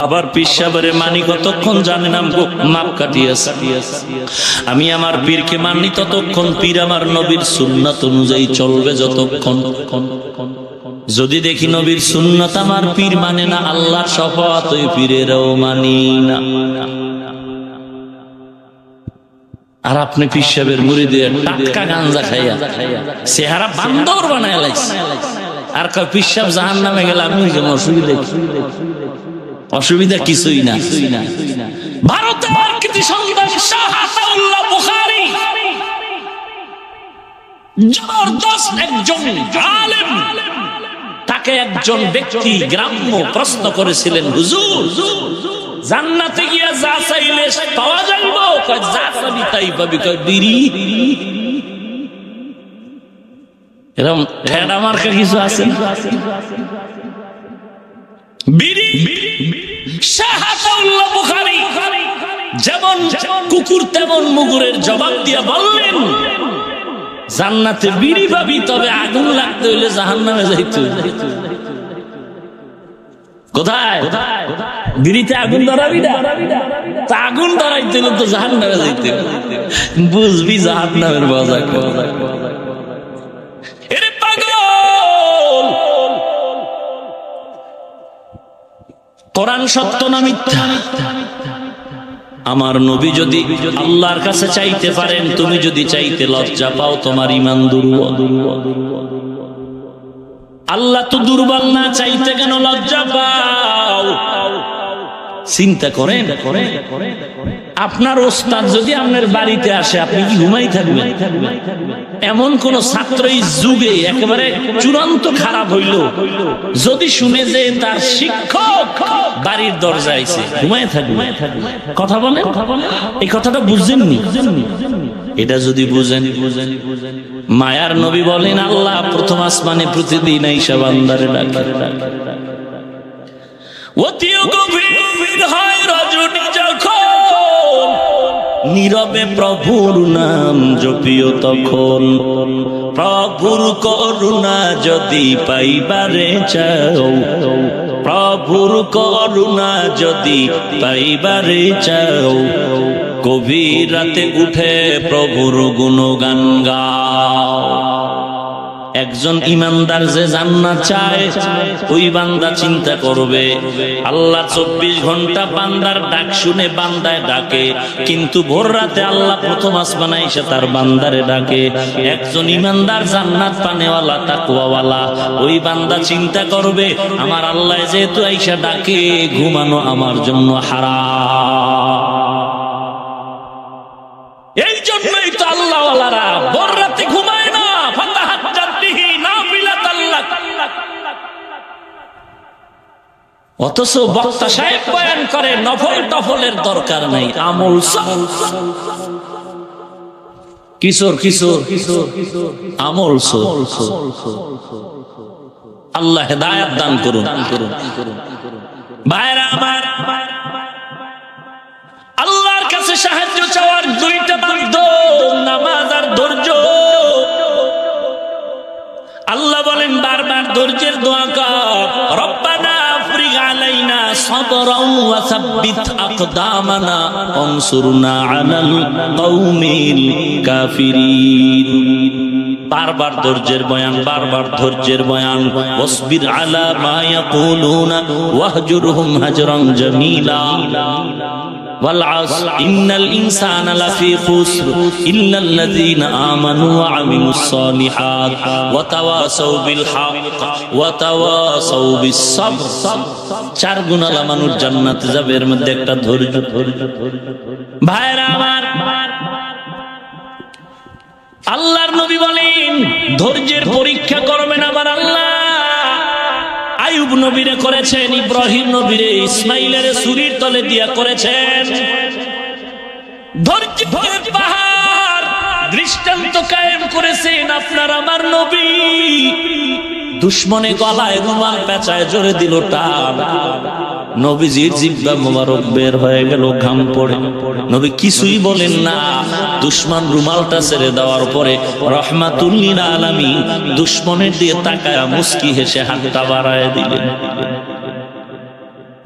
আবার পীর সাহেবের মানি কতক্ষণ জানে না, মাপ কাটিয়েছে। আমি আমার পীরকে মানি ততক্ষণ, পীর আমার নবীর সুন্নাত অনুযায়ী চলবে যতক্ষণ। যদি দেখি নবীর সুন্নাত আমার পীর মানে না, আল্লাহর শপথ ওই পীরেরও মানি না। আর আপনি পীর সাহেবের মুরিদের টাটকা গাঞ্জা খাইয়া চেহারা বান্দর বানায় লাইছে, আর কয় পীর সাহেব জাহান্নামে গেলে আমি অসুবিধা? অসুবিধা কিছুই না। ভারতের কৃতি সন্তান শাহ আতাউল্লাহ বুখারী জবরদস্ত একজন আলেম, তাকে একজন ব্যক্তি গ্রাম্য প্রশ্ন করেছিলেন, হুজুর জান্নাতে গিয়া যা চাইলে পাওয়া যাইব? কয় যা চাবি তাই পাবি। কয় বিড়ি? এরকম ঠেডা মার্কা কিছু আছে? বিড়ি? শাহ আতাউল্লাহ বুখারী যেমন কুকুর তেমন মুগুরের জবাব দিয়া বললেন, জান্নাতে বিড়ি পাবি, তবে আগুন লাগতে হইলে জাহান্নামে যাইতে হইলে। কোথায়? বিড়িতে আগুন ধরাবি না? আগুন ধরাইতে হলে তো জাহান্নামে যাইতে বুঝবি জাহান্নামের মজা। এরে পাগল, কোরআন সত্য না মিথ্যা? আমার নবী যদি আল্লাহর কাছে চাইতে পারেন, তুমি যদি চাইতে লজ্জা পাও, তোমার ঈমান দুর্বল। আল্লাহ তো দুর্বল না, চাইতে কেন লজ্জা পাও? চিন্তা করেন, আপনার ওস্তাদ যদি আপনার বাড়িতে আসে আপনি কি ঘুমাই থাকবেন? এমন কোন ছাত্র এই যুগে একেবারে চূড়ান্ত খারাপ হইল যদি শুনে যে তার শিক্ষক বাড়ির দরজায় আইছে, ঘুমাই থাকবে? কথা বলে, এই কথাটা বুঝেননি? এটা যদি বুঝেন, মায়ার নবী বলেন আল্লাহ প্রথম আসমানে প্রতিদিন আইসা বান্দারে ডাকে। অতিও গভীর হয় রজনী যখন, নীরবে প্রভুর নাম জপিও তখন। প্রভুর করুণা যদি পাইবারে চাও, প্রভুর করুণা যদি পাইবারে চাও, গভীর রাতে উঠে প্রভুর গুণগান গাও। একজন ইমানদার যে জান্নাত চায় ওই বান্দা চিন্তা করবে আল্লাহ 24 ঘন্টা বান্দার ডাক শুনে বান্দায় ডাকে, কিন্তু ভোর রাতে আল্লাহ প্রথম আসমানে এসে তার বান্দারে ডাকে। একজন ইমানদার জান্নাত পানেওয়ালা তাকওয়াওয়ালা ওই বান্দা চিন্তা করবে আমার আল্লাহ যেহেতু আইসা ডাকে, ঘুমানো আমার জন্য হারাম। এই জন্যই তো আল্লাহওয়ালারা ভোর রাতে ঘুমায় না, অথচ বক্তা সাহেব বয়ান করে নফল টফলের দরকার নাই, আমল কিশোর কিশোর আমল। আল্লাহ হেদায়েত দান করুন। ভাইরা আমার, আল্লাহর কাছে সাহায্য চাওয়ার দুইটা মাধ্যম, নামাজ আর ধৈর্য। আল্লাহ বলেন বারবার ধৈর্যের দোয়া কর, রব্বানা আফরিগ আলাইনা সাবরান ওয়া সাব্বিত আকদামানা ওয়ানসুরনা আলাল কওমিল কাফিরিন। বারবার ধৈর্যের বয়ান, বারবার ধৈর্যের বয়ান। ওয়াসবির আলা মা ইয়াকুলুনা ওয়াহজুরহুম হাজরান জামিলা। والعصر إن الإنسان لفي خسر إلا الذين آمنوا وعملوا الصالحات وتواصوا بالحق وتواصوا بالصبر। চার গুণালা মানুষ জান্নাতে যাবে, এর মধ্যে একটা ধৈর্য। ভাইরা আমার, আল্লাহর নবী বলেন ধৈর্যের পরীক্ষা করবেন আমার আল্লাহ। আইয়ুব নবীরে করেছেন, ইব্রাহিম নবীরে ইসমাইলের ছুরির তলে দিয়া করেছেন। ধৈর্যের পাহাড় দৃষ্টান্ত কায়েম করেছেন আপনার আমার নবী। দুশ্মনে গলায় রুমাল পেঁচায় জোরে দিল টান, নবীজির জিহ্বা মোবারক বের হয়ে গেল ঘাম পড়ে। নবী কিছুই বলেন না। দুশ্মন রুমালটা ছেড়ে দেওয়ার পরে রহমাতুল লিল আলামিন দুশ্মনের দিয়ে তাকায় মুস্কি হেসে হাতটা বাড়ায় দিলেন।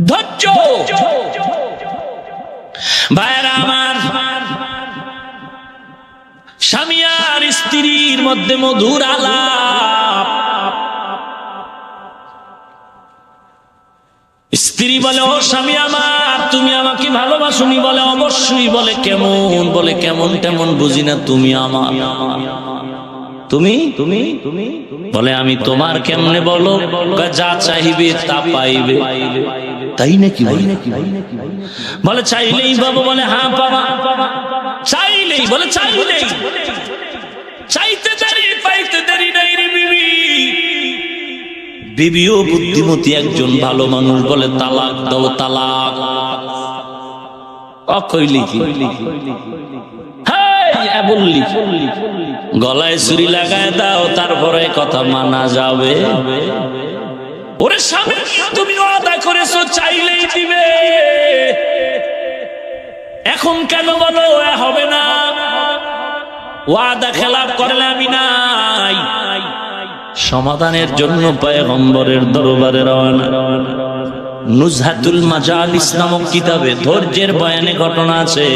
ধৈর্য। ভাইরা আমার, স্বামী আর স্ত্রীর মধ্যে মধুর আলাপ। স্ত্রী বলে ও স্বামী আমার, তুমি আমাকে ভালোবাসুনি? বলে অবশ্যই। বলে কেমন? বলে কেমন তেমন বুঝি না, তুমি আমার। তুমি তুমি তুমি বলে আমি তোমার কেমনে? বলো যা চাইবে তা পাইবে। তাই নাকি? বলে চাইলেই বাবা? বলে হ্যাঁ বাবা, চাইলেই। বলে চাইলেই, চাইতে দেরি পাইতে দেরি নাই রে বিবি। বিবিও বুদ্ধিমতী একজন ভালো মানুষ, বলে তালাক দাও, তালাক। কইলি কি? বললি গলায় ছুরি লাগায় দাও, তারপরে কথা মানা যাবে? ওরে স্বামী, তুমি ওয়াদা করেছো চাইলেই দিবে, এখন কেন বলো হবে না? ওয়াদা খেলাপ করলে আমি নাই। সমাধানের জন্য পয়গম্বরের দরবারে রওনা। নুজহাতুল মাজালিস নামক কিতাবে ধৈর্যের বয়ানে ঘটনা আছে।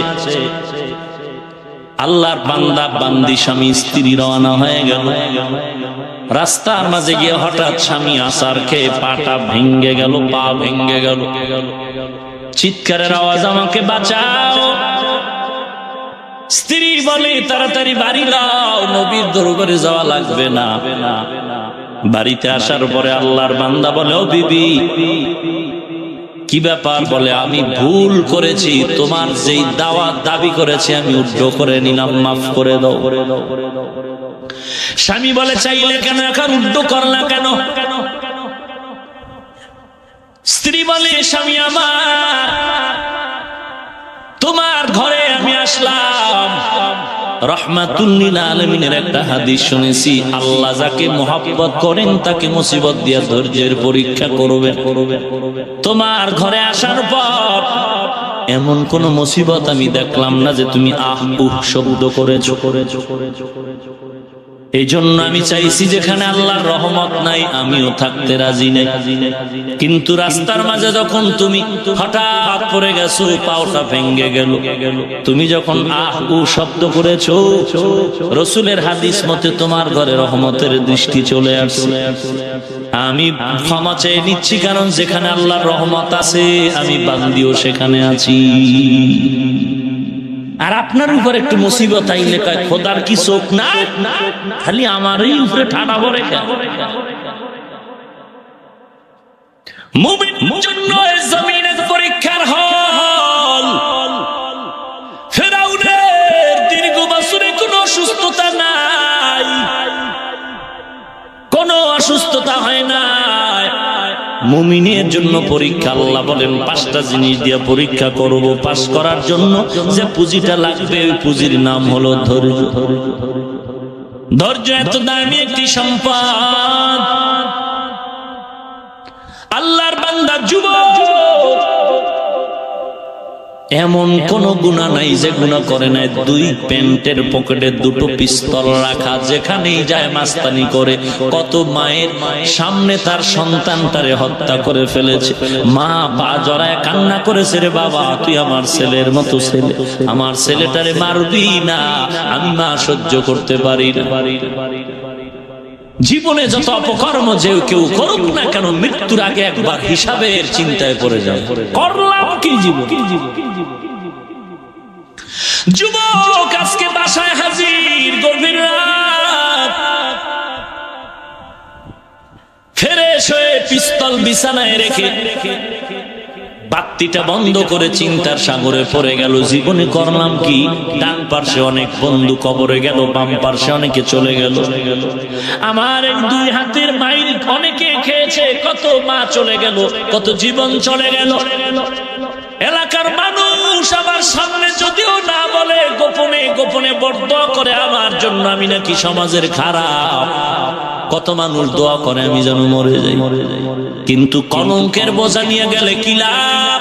আল্লাহর বান্দা বান্দি স্বামী স্ত্রী রওনা হয়ে গেল। রাস্তার মাঝে গিয়ে হঠাৎ স্বামী আছাড় খেয়ে পাটা ভেঙে গেল, পা ভেঙে গেল। চিৎকারের আওয়াজ, আমাকে বাঁচাও। স্ত্রী বলে তাড়াতাড়ি বাড়ি লাও, নবীর দরবারে যাওয়া লাগবে না। বাড়িতে আসার পরে আল্লাহর বান্দা বলে, ও বিবি কি ব্যাপার? বলে, আমি ভুল করেছি, তোমার যেই দাওয়াত দাবি করেছি আমি উদ্র করে নিলাম, মাফ করে দাও। স্বামী বলে, চাইলে কেন, এখন উদ্র করলা কেন? স্ত্রী বলে, স্বামী আমার, তোমার ঘরে আমি আসলাম, রাহমাতুল লিল আলামিনের একটা হাদিস শুনেছি, আল্লাহ যাকে মহব্বত করেন তাকে মুসিবত দিয়া ধৈর্যের পরীক্ষা করবেন। তোমার ঘরে আসার পর এমন কোন মুসিবত আমি দেখলাম না যে তুমি আহ উহ শব্দ করেছো। এই জন্য আমি চাইছি যেখানে আল্লাহর রহমত নাই আমিও থাকতে রাজি নাই। কিন্তু রাস্তার মাঝে যখন তুমি হঠাৎ পড়ে গেছো, পাওটা ভেঙে গেল, তুমি যখন আহ উ শব্দ করেছো, রাসূলের হাদিস মতে তোমার ঘরে রহমতের দৃষ্টি চলে আসছে। আমি ক্ষমা চেয়ে নিচ্ছি, কারণ যেখানে আল্লাহর রহমত আছে আমি বান্দিও সেখানে আছি। আর আপনার উপর একটু মুসিবত আইলে কয়, খোদার কি চোখ না, খালি আমারই উপরে ঠাডা পড়ে কেন? মুমিনের জন্য এই জমিনের পরীক্ষার হল। ফিরআউনের দীর্ঘ বছরে কোনো অসুস্থতা নাই, কোনো অসুস্থতা হয় না। মুমিনের জন্য পরীক্ষা। আল্লাহ বলেন, 5টা জিনিস দিয়ে পরীক্ষা করব, পাস করার জন্য যে পুঁজিটা লাগবে ওই পুঁজির নাম হলো ধৈর্য। ধৈর্য এত দামি একটি সম্পদ। আল্লাহর বান্দা যুবক, এমন কোন গুনাহ নাই যে গুনাহ করে নাই। 2 প্যান্টের পকেটে 2টো পিস্তল রাখা, যেখানেই যায় মাস্তানি করে। কত মায়ের সামনে তার সন্তানটারে হত্যা করে ফেলেছে, মা পা জড়ায় কান্না করেছে, রে বাবা তুই আমার ছেলের মতো ছেলে, আমার ছেলেটারে মারবি না, আমি মা সহ্য করতে পারি না। জীবনে যত অপকর্ম যে কেউ করুক না কেন, মৃত্যুর আগে একবার হিসাবের চিন্তায় পড়ে যায়, করলাম কি জীবন। যুবক আজকে বাসায় হাজির, গভীর রাত, ফ্রেশ হয়ে পিস্তল বিছানায় রেখে বাতিটা বন্ধ করে চিন্তার সাগরে পড়ে গেল। জীবনে করলাম কি? ডান পার্শ্বে অনেক বন্ধু কবরে গেল, বাম পার্শ্বে অনেকে চলে গেল। আমার এই 2 হাতের মাইর অনেকে খেয়েছে, কত মা চলে গেল, কত জীবন চলে গেল। এলাকার মানুষ আমার সামনে যদিও না বলে, গোপনে গোপনে বরদোয়া করে আমার জন্য, আমি নাকি সমাজের খারাপ। কত মানুষ দোয়া করে আমি যেন মরে যাই। কিন্তু কলঙ্কের বোঝা নিয়ে গেলে কি লাভ?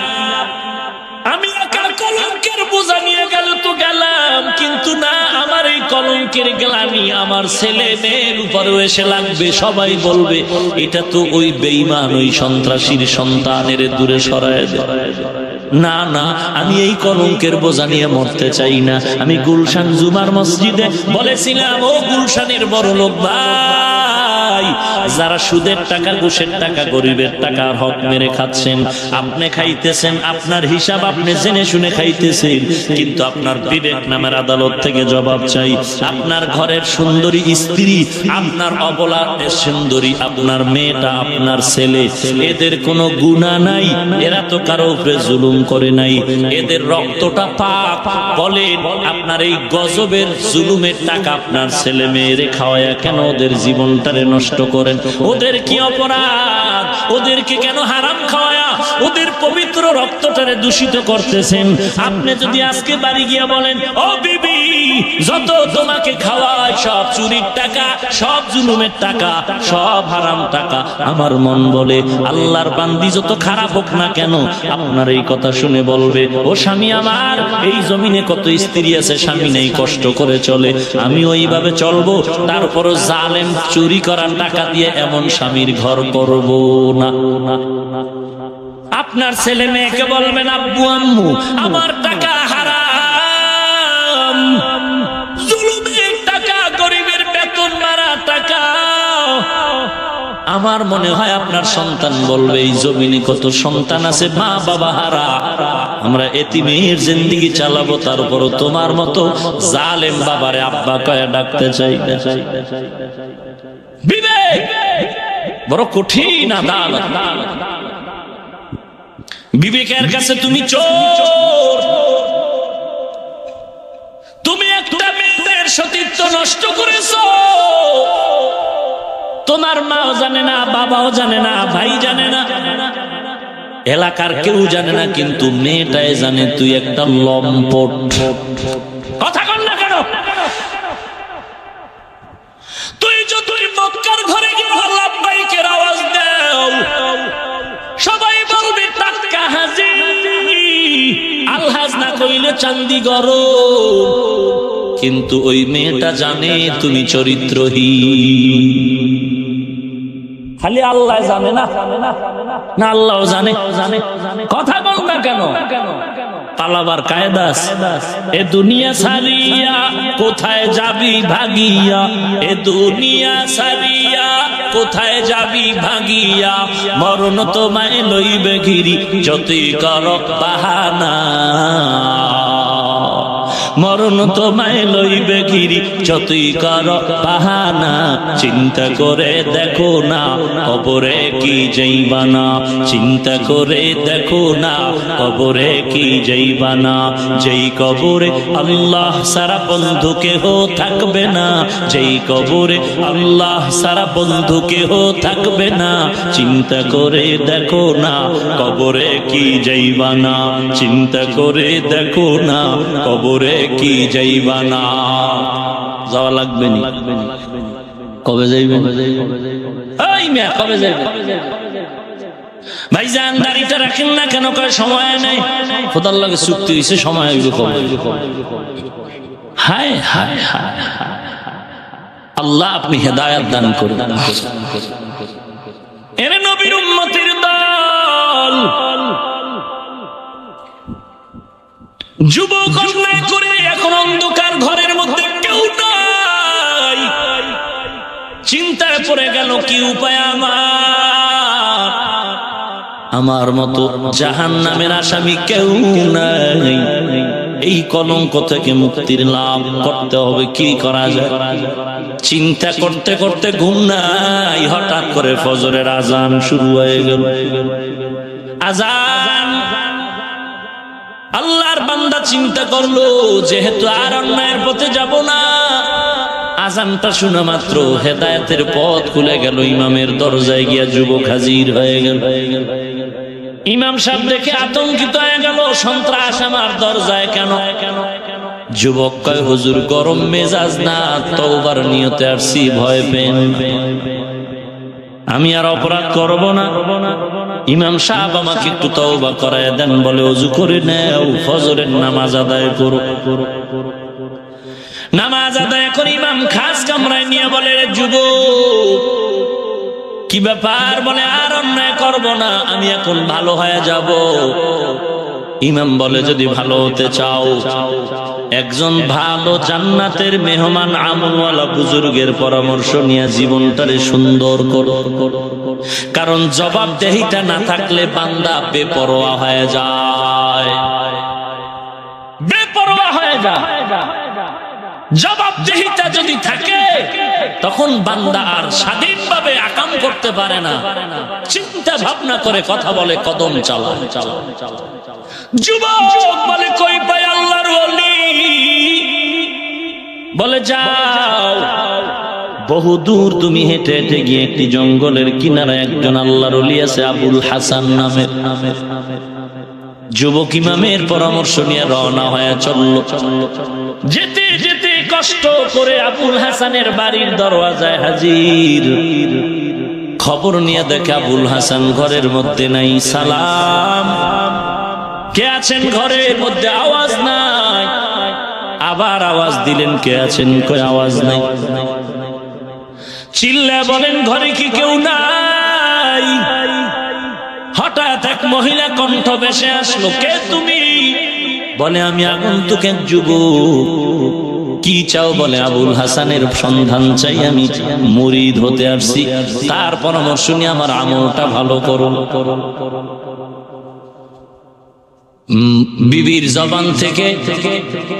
আমি একা কলঙ্কের বোঝা নিয়ে গেলে তো গেলাম, কিন্তু না, আমার এই কলঙ্কের গ্লানি আমার ছেলে মেয়ের উপরেও এসে লাগবে। সবাই বলবে এটা তো ওই বেঈমান, ওই সন্ত্রাসীর সন্তানের দূরে সরায় দেয়। না না, আমি এই কলঙ্কের বোঝা নিয়ে মরতে চাই না। আমি গুলশান জুমার মসজিদে বলেছিলাম, ও গুলশানের বড় লোক ভাই, যারা সুদের টাকা, ঘুষের টাকা, গরিবের টাকা হক মেরে খাচ্ছেন, আপনি খাইতেছেন, আপনার হিসাব আপনি জেনে শুনে খাইতেছেন, কিন্তু আপনার বিবেক নামের আদালত থেকে জবাব চাই। আপনার ঘরের সুন্দরী স্ত্রী, আপনার অবলা সুন্দরী আপনার মেয়েটা, আপনার ছেলে, এদের কোনো গুনাহ নাই, এরা তো কারো উপরে জুলুম করে নাই, এদের রক্তটা পাক। বলেন আপনার এই গজবের জুলুমের টাকা আপনার ছেলে মেয়েরে খাওয়ায়া কেন ওদের জীবনটারে নষ্ট করেন? ওদের কি অপরাধ? ওদেরকে কেন হারাম খাওয়ায়া ওদের পবিত্র রক্তটারে দূষিত করতেছেন? আপনি যদি আজকে বাড়ি গিয়া বলেন, ও বিবি, যত তোমাকে খাওয়ায় সব চুরির টাকা, সব জুলুমের টাকা, সব হারাম টাকা, আমার মন বলে আল্লাহর বান্দি যত খারাপ হোক না কেন, আপনার এই কথা শুনে বলবে, ও স্বামী আমার, এই জমিনে কত স্ত্রী আছে স্বামী নেই, কষ্ট করে চলে, আমি ওইভাবে চলবো। তারপরও জালেম চুরি করার টাকা দিয়ে এমন স্বামীর ঘর করব না। আপনার ছেলে মেয়েকে বলবেন, আব্বু আম্মু আমার টাকা হারাম, জুলুমের টাকা, গরিবের বেতন মারা টাকা, আমার মনে হয় আপনার সন্তান বলবে এই জমিনে কত সন্তান আছে মা বাবা হারা, আমরা এতিমের জিন্দেগি চালাবো, তারপরও তোমার মতো জালেম বাবারে আব্বা কয়ে ডাকতে চাই না। বিবেক বড় কঠিন আদালত। বিবেকের কাছে তুমি চোর, তুমি একটা মেয়ের সতীত্ব নষ্ট করেছো। তোমার মাও জানে না, বাবাও জানে না, ভাই জানে না, এলাকার কেউ জানে না, কিন্তু মেয়েটাই জানে তুই একটা লম্পট। কথা কন না কেন? তুই যদি মক্কার ঘরে গিয়ে লাব্বাইকের আওয়াজ দাও, সবাই বলবে টাটকা হাজি, আলহাজ না কইলে চান্দি গরম। কিন্তু ওই মেয়েটা জানে তুমি চরিত্রহীন। খালি আল্লাহ জানে না, না আল্লাহ জানে? কথা বল না কেন? পালাবার কায়দা আছে। এ দুনিয়া ছাড়িয়া কোথায় যাবি ভাগিয়া, এ দুনিয়া ছাড়িয়া কোথায় যাবি ভাগিয়া, মরণ তোমায় লইবে ঘিরি যতই কর বাহানা, মরণ তোমায় লইবে ঘিরি যতই কর বাহানা। চিন্তা করে দেখো না কবরে কি যাইবানা, চিন্তা করে দেখো না কবরে কি যাইবানা। যেই কবরে আল্লাহ সারা বন্ধু কেহ থাকবে না, যেই কবরে আল্লাহ সারা বন্ধু কেহ থাকবে না। চিন্তা করে দেখো না কবরে কি যাইবানা, চিন্তা করে দেখো না কবরে কি যাইবানা। যাওয়া লাগবে নি? কবে যাইবেন? এই মিয়া কবে যাইবেন? ভাইজান দাড়িটা রাখেন না কেন? কয় সময় নেই। খোদার লাগে চুক্তি হইছে, সময় হইবে কবে? হায় হায় হায় আল্লাহ আপনি হেদায়েত দান করুন। এর নবীর উম্মতের দল যুবক অন্যায় করে এখন অন্ধকার ঘরের মধ্যে কেউ নাই, চিন্তায় পড়ে গেল কি উপায় আমার মতো জাহান্নামের আসামি কেউ নাই। এই কলঙ্ক থেকে মুক্তির লাভ করতে হবে, কি করা যায়? চিন্তা করতে করতে ঘুম নাই, হঠাৎ করে ফজরের আজান শুরু হয়ে গেল। আজান, আল্লাহর বান্দা চিন্তা করলো যেহেতু আর অন্যায়ের পথে যাব না, আজানটা শোনা মাত্র হেদায়েতের পথ খুলে গেল। ইমামের দরজায় গিয়া যুবক হাজির হয়ে গেল। ইমাম সাহেব দেখে আতঙ্কিত হয়ে গেল, সন্ত্রাস আমার দরজায় কেন? যুবক কয় হুজুর গরম মেজাজ না, তওবার নিয়তে আসছি, ভয় পেন, আমি আর অপরাধ করব না। ইমাম সাহেব আমাকে একটু তওবা করায় দেন। বলে ওযু করে নাও, ফজরের নামাজ আদায় করো। নামাজ আদায় করে ইমাম খাস কামরায় নিয়ে বলে যুবক কি ব্যাপার? বলে আর অন্যায় করব না, আমি এখন ভালো হয়ে যাব। ইমাম বলে যদি ভালো হতে চাও, একজন ভালো জান্নাতের মেহমান আমলওয়ালা বুজুর্গের পরামর্শ নিয়ে জীবনটারে সুন্দর করো। কারণ জবাবদেহিতা না থাকলে বান্দা বেপরোয়া হয়ে যায়, বেপরোয়া হয়ে যায়। জবাবদেহিতা যদি থাকে তখন বান্দা আর স্বাধীনভাবে আকাম করতে পারে না, চিন্তা ভাবনা করে কথা বলে, কদম চালায়। যুবক বলে কই পাই আল্লাহর ওলি? বলে যাও, বহু দূর তুমি হেঁটে হেঁটে গিয়ে একটি জঙ্গলের কিনারে একজন আল্লাহর ওলি আছে আবুল হাসান নামের। যুবক ইমামের পরামর্শ নিয়ে রওনা হয়ে চলল। যেতে যেতে কষ্ট করে আবুল হাসানের বাড়ির দরওয়াজায় হাজির। খবর নিয়ে দেখে আবুল হাসান ঘরের মধ্যে নাই। সালাম, কে আছেন ঘরের মধ্যে? আওয়াজ নাই। আবার আওয়াজ দিলেন, কে আছেন? কই আওয়াজ নাই। চিল্লা বলেন ঘরে কি কেউ নাই? হঠাৎ এক মহিলা কণ্ঠ ভেসে আসলো, কে তুমি? বলে আমি আগন্তুক এক যুবক। কি চাও? বলে আবুল হাসানের সন্ধান চাই, আমি মুরিদ হতে আসছি, তার পরামর্শ নিয়ে আমার আমলটা ভালো করো। বিবির জবান থেকে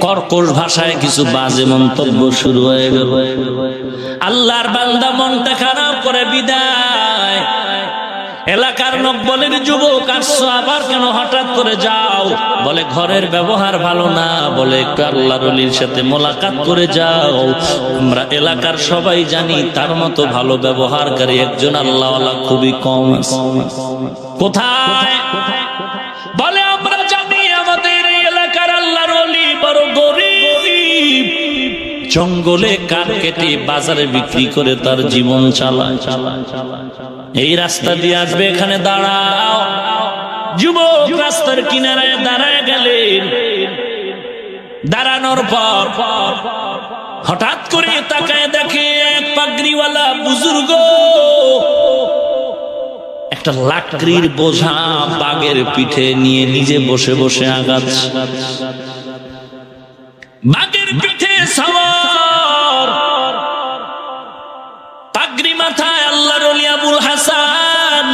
কর্কশ ভাষায় কিছু বাজে মন্তব্য শুরু হয়ে গেল। আল্লাহর বান্দা মনটা খারাপ করে বিদায়। এলাকার লোক বলে, যুবক আসছো আবার কেন হঠাৎ করে যাও? বলে ঘরের ব্যবহার ভালো না, বলে একটু আল্লাহর ওলির সাথে মোলাকাত করে যাও। আমরা এলাকার সবাই জানি তার মতো ভালো ব্যবহারকারী একজন আল্লাহওয়ালা খুবই কম আছে। কোথায়? বলে আমরা জানি আমাদের এই এলাকার আল্লাহর ওলি বড় গরিব, জঙ্গলে কাঠ কেটে বাজারে বিক্রি করে তার জীবন চালায়। এই রাস্তা দিয়ে আসবে, এখানে দাঁড়াও। যুবক রাস্তার কিনারায় দাঁড়ায় গেলেন। দাঁড়ানোর পর হঠাৎ করে তাকায় দেখে এক পাগড়িওয়ালা বুজুর্গ একটা লাকড়ির বোঝা বাগের পিঠে নিয়ে নিজে বসে বসে আগাচ্ছে। বাগের পিঠে সওয়ার, পাগড়ি মাথায় আল্লাহর ওলি আবুল হাসান।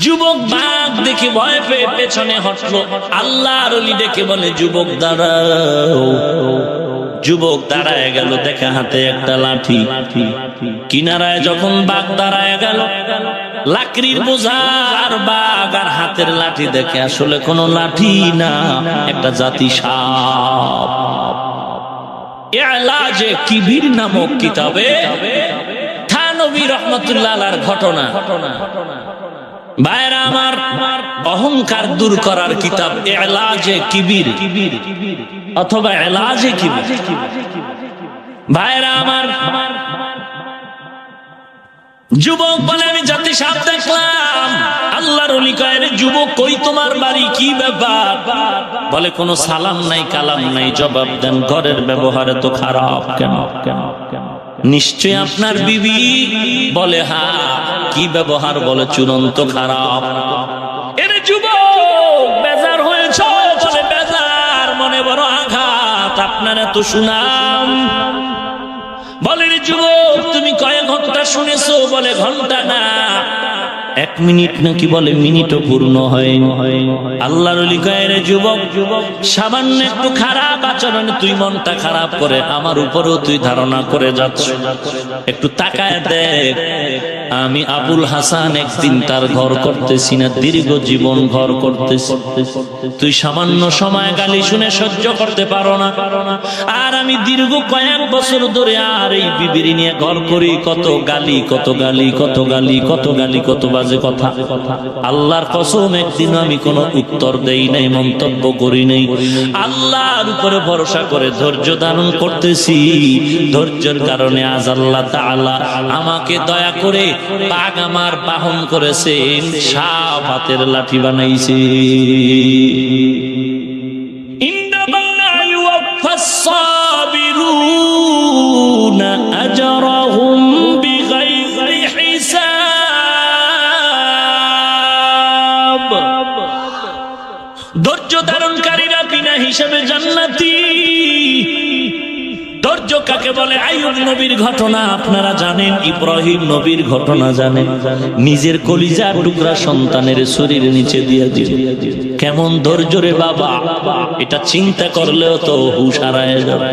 যুবক বাঘ দেখে ভয় পেয়ে পেছনে হটলো। আল্লাহর ওলি ডেকে বলে, যুবক দাঁড়াও। যুবক দাঁড়ায় গেল, দেখা হাতে একটা লাঠি। কিনারায় যখন বাঘ দাঁড়ায় গেল, লাকড়ির বোঝা আর বাঘ আর হাতের লাঠি দেখে আসলে কোনো লাঠি না, একটা জাতি সাপ। ইলাজে কিবির নামক কিতাবে থানবী রাহমাতুল্লাহ আলাইহির ঘটনা। ভাইরা আমার, অহংকার দূর করার কিতাব ইলাজে কিবির অথবা ইলাজে কিবির। ভাইরা আমার, যুবক বলে, আমি জাতি সাপ দেখলাম। আল্লাহর ওলি কয়, রে যুবক, কই তোমার বাড়ি, কি ব্যাপার? বলে, কোনো সালাম নাই, কালাম নাই, জবাব দেন। ঘরের ব্যবহার তো খারাপ কেন? নিশ্চয় আপনার বিবি? বলে, হ্যাঁ। কি ব্যবহার? বলে, চূড়ান্ত খারাপ। এরে যুবক, বেজার হয়েছ? বলে, বেজার, মনে বড় আঘাত। আপনার এত সুনাম। বলে, রে যুবক, তুমি কয়েক ঘন্টা শুনেছো? বলে, ঘন্টা না, 1 মিনিট নাকি? বলে, মিনিটও পূর্ণ হয়। আল্লাহর ওলি কয়, রে যুবক, সামান্য একটু খারাপ আচরণে তুই মনটা খারাপ করে আমার উপরেও তুই ধারণা করে যাচ্ছ। একটু তাকায় দেখ, আমি আবুল হাসান একদিন তার ঘর করতেছি না, দীর্ঘ জীবন ঘর করতেছি। তুই সামান্য সময় গালি শুনে সহ্য করতে পারো না, আর আমি দীর্ঘ কয়েক বছর ধরে আর এই বিবির নিয়ে ঘর করি। কত গালি, কত গালি, কত গালি, কত গালি, কত বাজে কথা। আল্লাহর কসম, একদিন আমি কোনো উত্তর দেই নাই, মন্তব্য করি নাই। আল্লাহর উপরে ভরসা করে ধৈর্য ধারণ করতেছি। ধৈর্যের কারণে আজ আল্লাহ তাআলা আমাকে দয়া করে বাঘ আমার বাহন করেছেন, সাপ হাতের লাঠি বানাইছে। ইন্নামা ইউওয়াফাস সাবিরুনা আজরাহুম বিগাইরি হিসাব। ধৈর্য ধারণকারীরা বিনা হিসাবে জান্নাতি। ধৈর্য কাকে বলে? আইয়ুব নবীর ঘটনা আপনারা জানেন, ইব্রাহিম নবীর ঘটনা জানেন। নিজের কলিজার টুকরা সন্তানের শরীর নিচে দিয়ে দিল। কেমন ধৈর্য রে বাবা, এটা চিন্তা করলেও তো হুঁশ হারায় যাবে।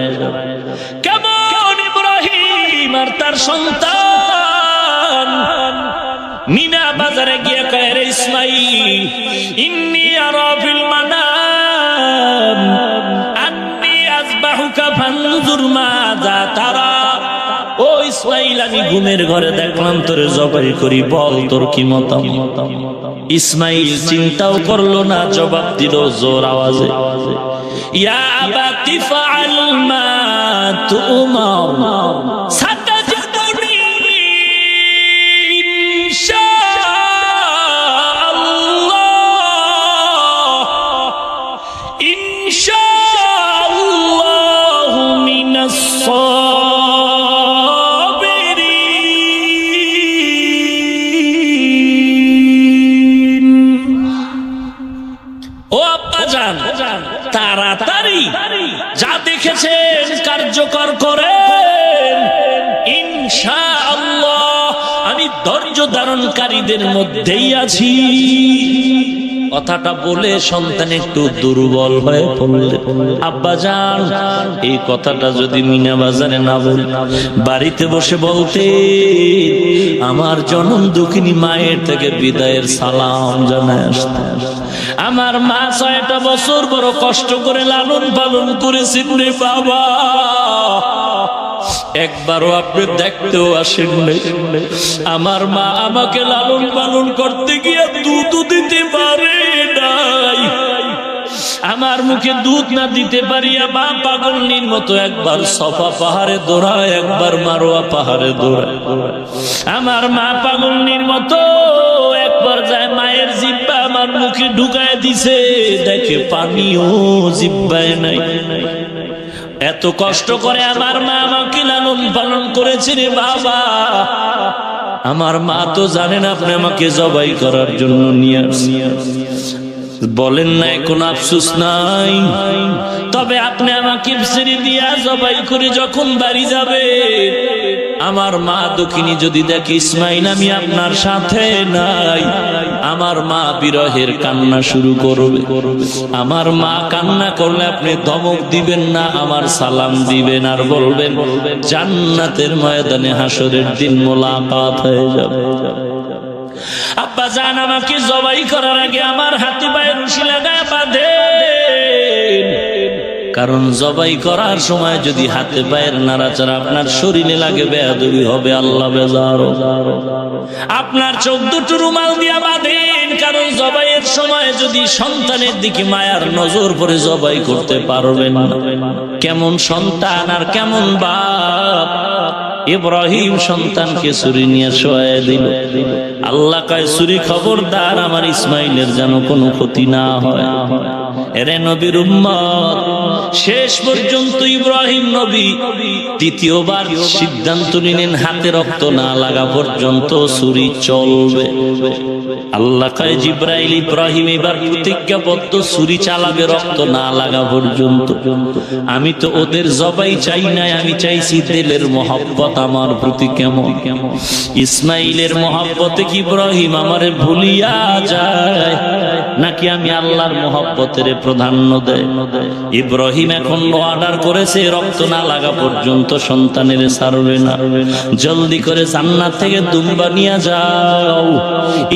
কেমন ইব্রাহিম আর তার সন্তান মিনা বাজারে গিয়ে কয়, রে ইসমাঈল, ইন্নী আরা ফিল মানাম আন্নী আযবাহুকা ফানজুর মাযা তারা। ও ইসমাঈল, আমি ঘুমের ঘরে দেখলাম তোরে জবাই করি, বল তোর কি মতামত? ইসমাঈল চিন্তাও করলো না, জবাব দিল জোর আওয়াজে, ইয়া আবাতি ফাআল মা তু'মার সাতাজিদুনি ইনশাআল্লাহু মিনাস সাবিরিন। ও আব্বাজান, তাড়াতাড়ি যা দেখেছেন কার্যকর করেন, ইনশাআল্লাহ আমি ধৈর্য ধারণকারীদের মধ্যেই আছি। কথাটা বলে সন্তান একটু দুর্বল হয়ে পড়লে, আব্বা জান এই কথাটা যদি মিনা বাজারে না বল, বাড়িতে বসে বলতে আমার জনম দুঃখিনী মায়ের থেকে বিদায়ের সালাম জানায় আসতে। আমার মা 6টা বছর বড় কষ্ট করে লালন পালন করেছেন রে বাবা, একবারও আপনি দেখতেও আসেন নাই। আমার মা আমাকে লালন পালন করতে গিয়ে দুধ দিতে পারে নাই, আমার মুখে দুধ না দিতে পারিয়া মা পাগলনির মতো একবার সফা পাহাড়ে দৌড়ায়, একবার মারোয়া পাহাড়ে দৌড়ায়। আমার মা পাগলনির মতো একবার যায় মায়ের জিব্বা আমার মুখে ঢুকায় দিছে, দেখে পানিও জিব্বায় নাই। এত কষ্ট করে আমার মা আমাকে লালন পালন করেছে রে বাবা। আমার মা তো জানেন আপনি আমাকে জবাই করার জন্য নিয়ে আসছেন, বলেন নাই কোনো আফসোস নাই, তবে আপনি আমাকে ছেড়ে দিয়া জবাই করে যখন বাড়ি যাবে, আমার মা দক্ষিণী যদি দেখে ইসমাইল আমি আপনার সাথে নাই, আমার মা বিরহের কান্না শুরু করবে। আমার মা কান্না করলে আপনি ধমক দিবেন না, আমার সালাম দিবেন আর বলবেন জান্নাতের ময়দানে হাসরের দিন মোলাকাত হয়ে যাবে। আব্বা জান আমাকে জবাই করার আগে আমার হাতে পায়ে রশি লাগায় বাঁধেন, কারণ জবাই করার সময় যদি হাতে পায়ের নাড়াচাড়া আপনার শরীরে লাগে বেয়াদবি হবে, আল্লাহ বেজার। আপনার চোখ দুটো রুমাল দিয়া বাঁধেন, কারণ জবাইয়ের সময় যদি সন্তানের দিকে মায়ার নজর পড়ে জবাই করতে পারবেন না। কেমন সন্তান আর কেমন বাপ। ইব্রাহিম সন্তানকে ছুরি নিয়ে শোয়ায় দিল, আল্লাহ কয় ছুরি খবরদার আমার ইসমাইলের যেন কোনো ক্ষতি না হয়। এরে নবীর উম্মত, শেষ পর্যন্ত ইব্রাহিম নবী তৃতীয়বার সিদ্ধান্ত নিলেন হাতে রক্ত না লাগা পর্যন্ত ছুরি চলবে। আল্লাহ কয় জিব্রাইল ইব্রাহিম এবার প্রতিজ্ঞাবদ্ধ, ছুরি চালাবে রক্ত না লাগা পর্যন্ত। আমি তো ওদের জবাই চাই নাই, আমি চাইছি দিলের মহব্বত আমার প্রতি কেমন। ইসমাইলের মহব্বতে কি ইব্রাহিম আমারে ভুলিয়া যায়, নাকি আমি আল্লাহর মহব্বতের প্রাধান্য দেয়? ইব্রাহিম এখন অর্ডার করেছে রক্ত না লাগা পর্যন্ত সন্তানের ছাড়বে না। জলদি করে জান্নাত থেকে দুম্বা নিয়ে যাও,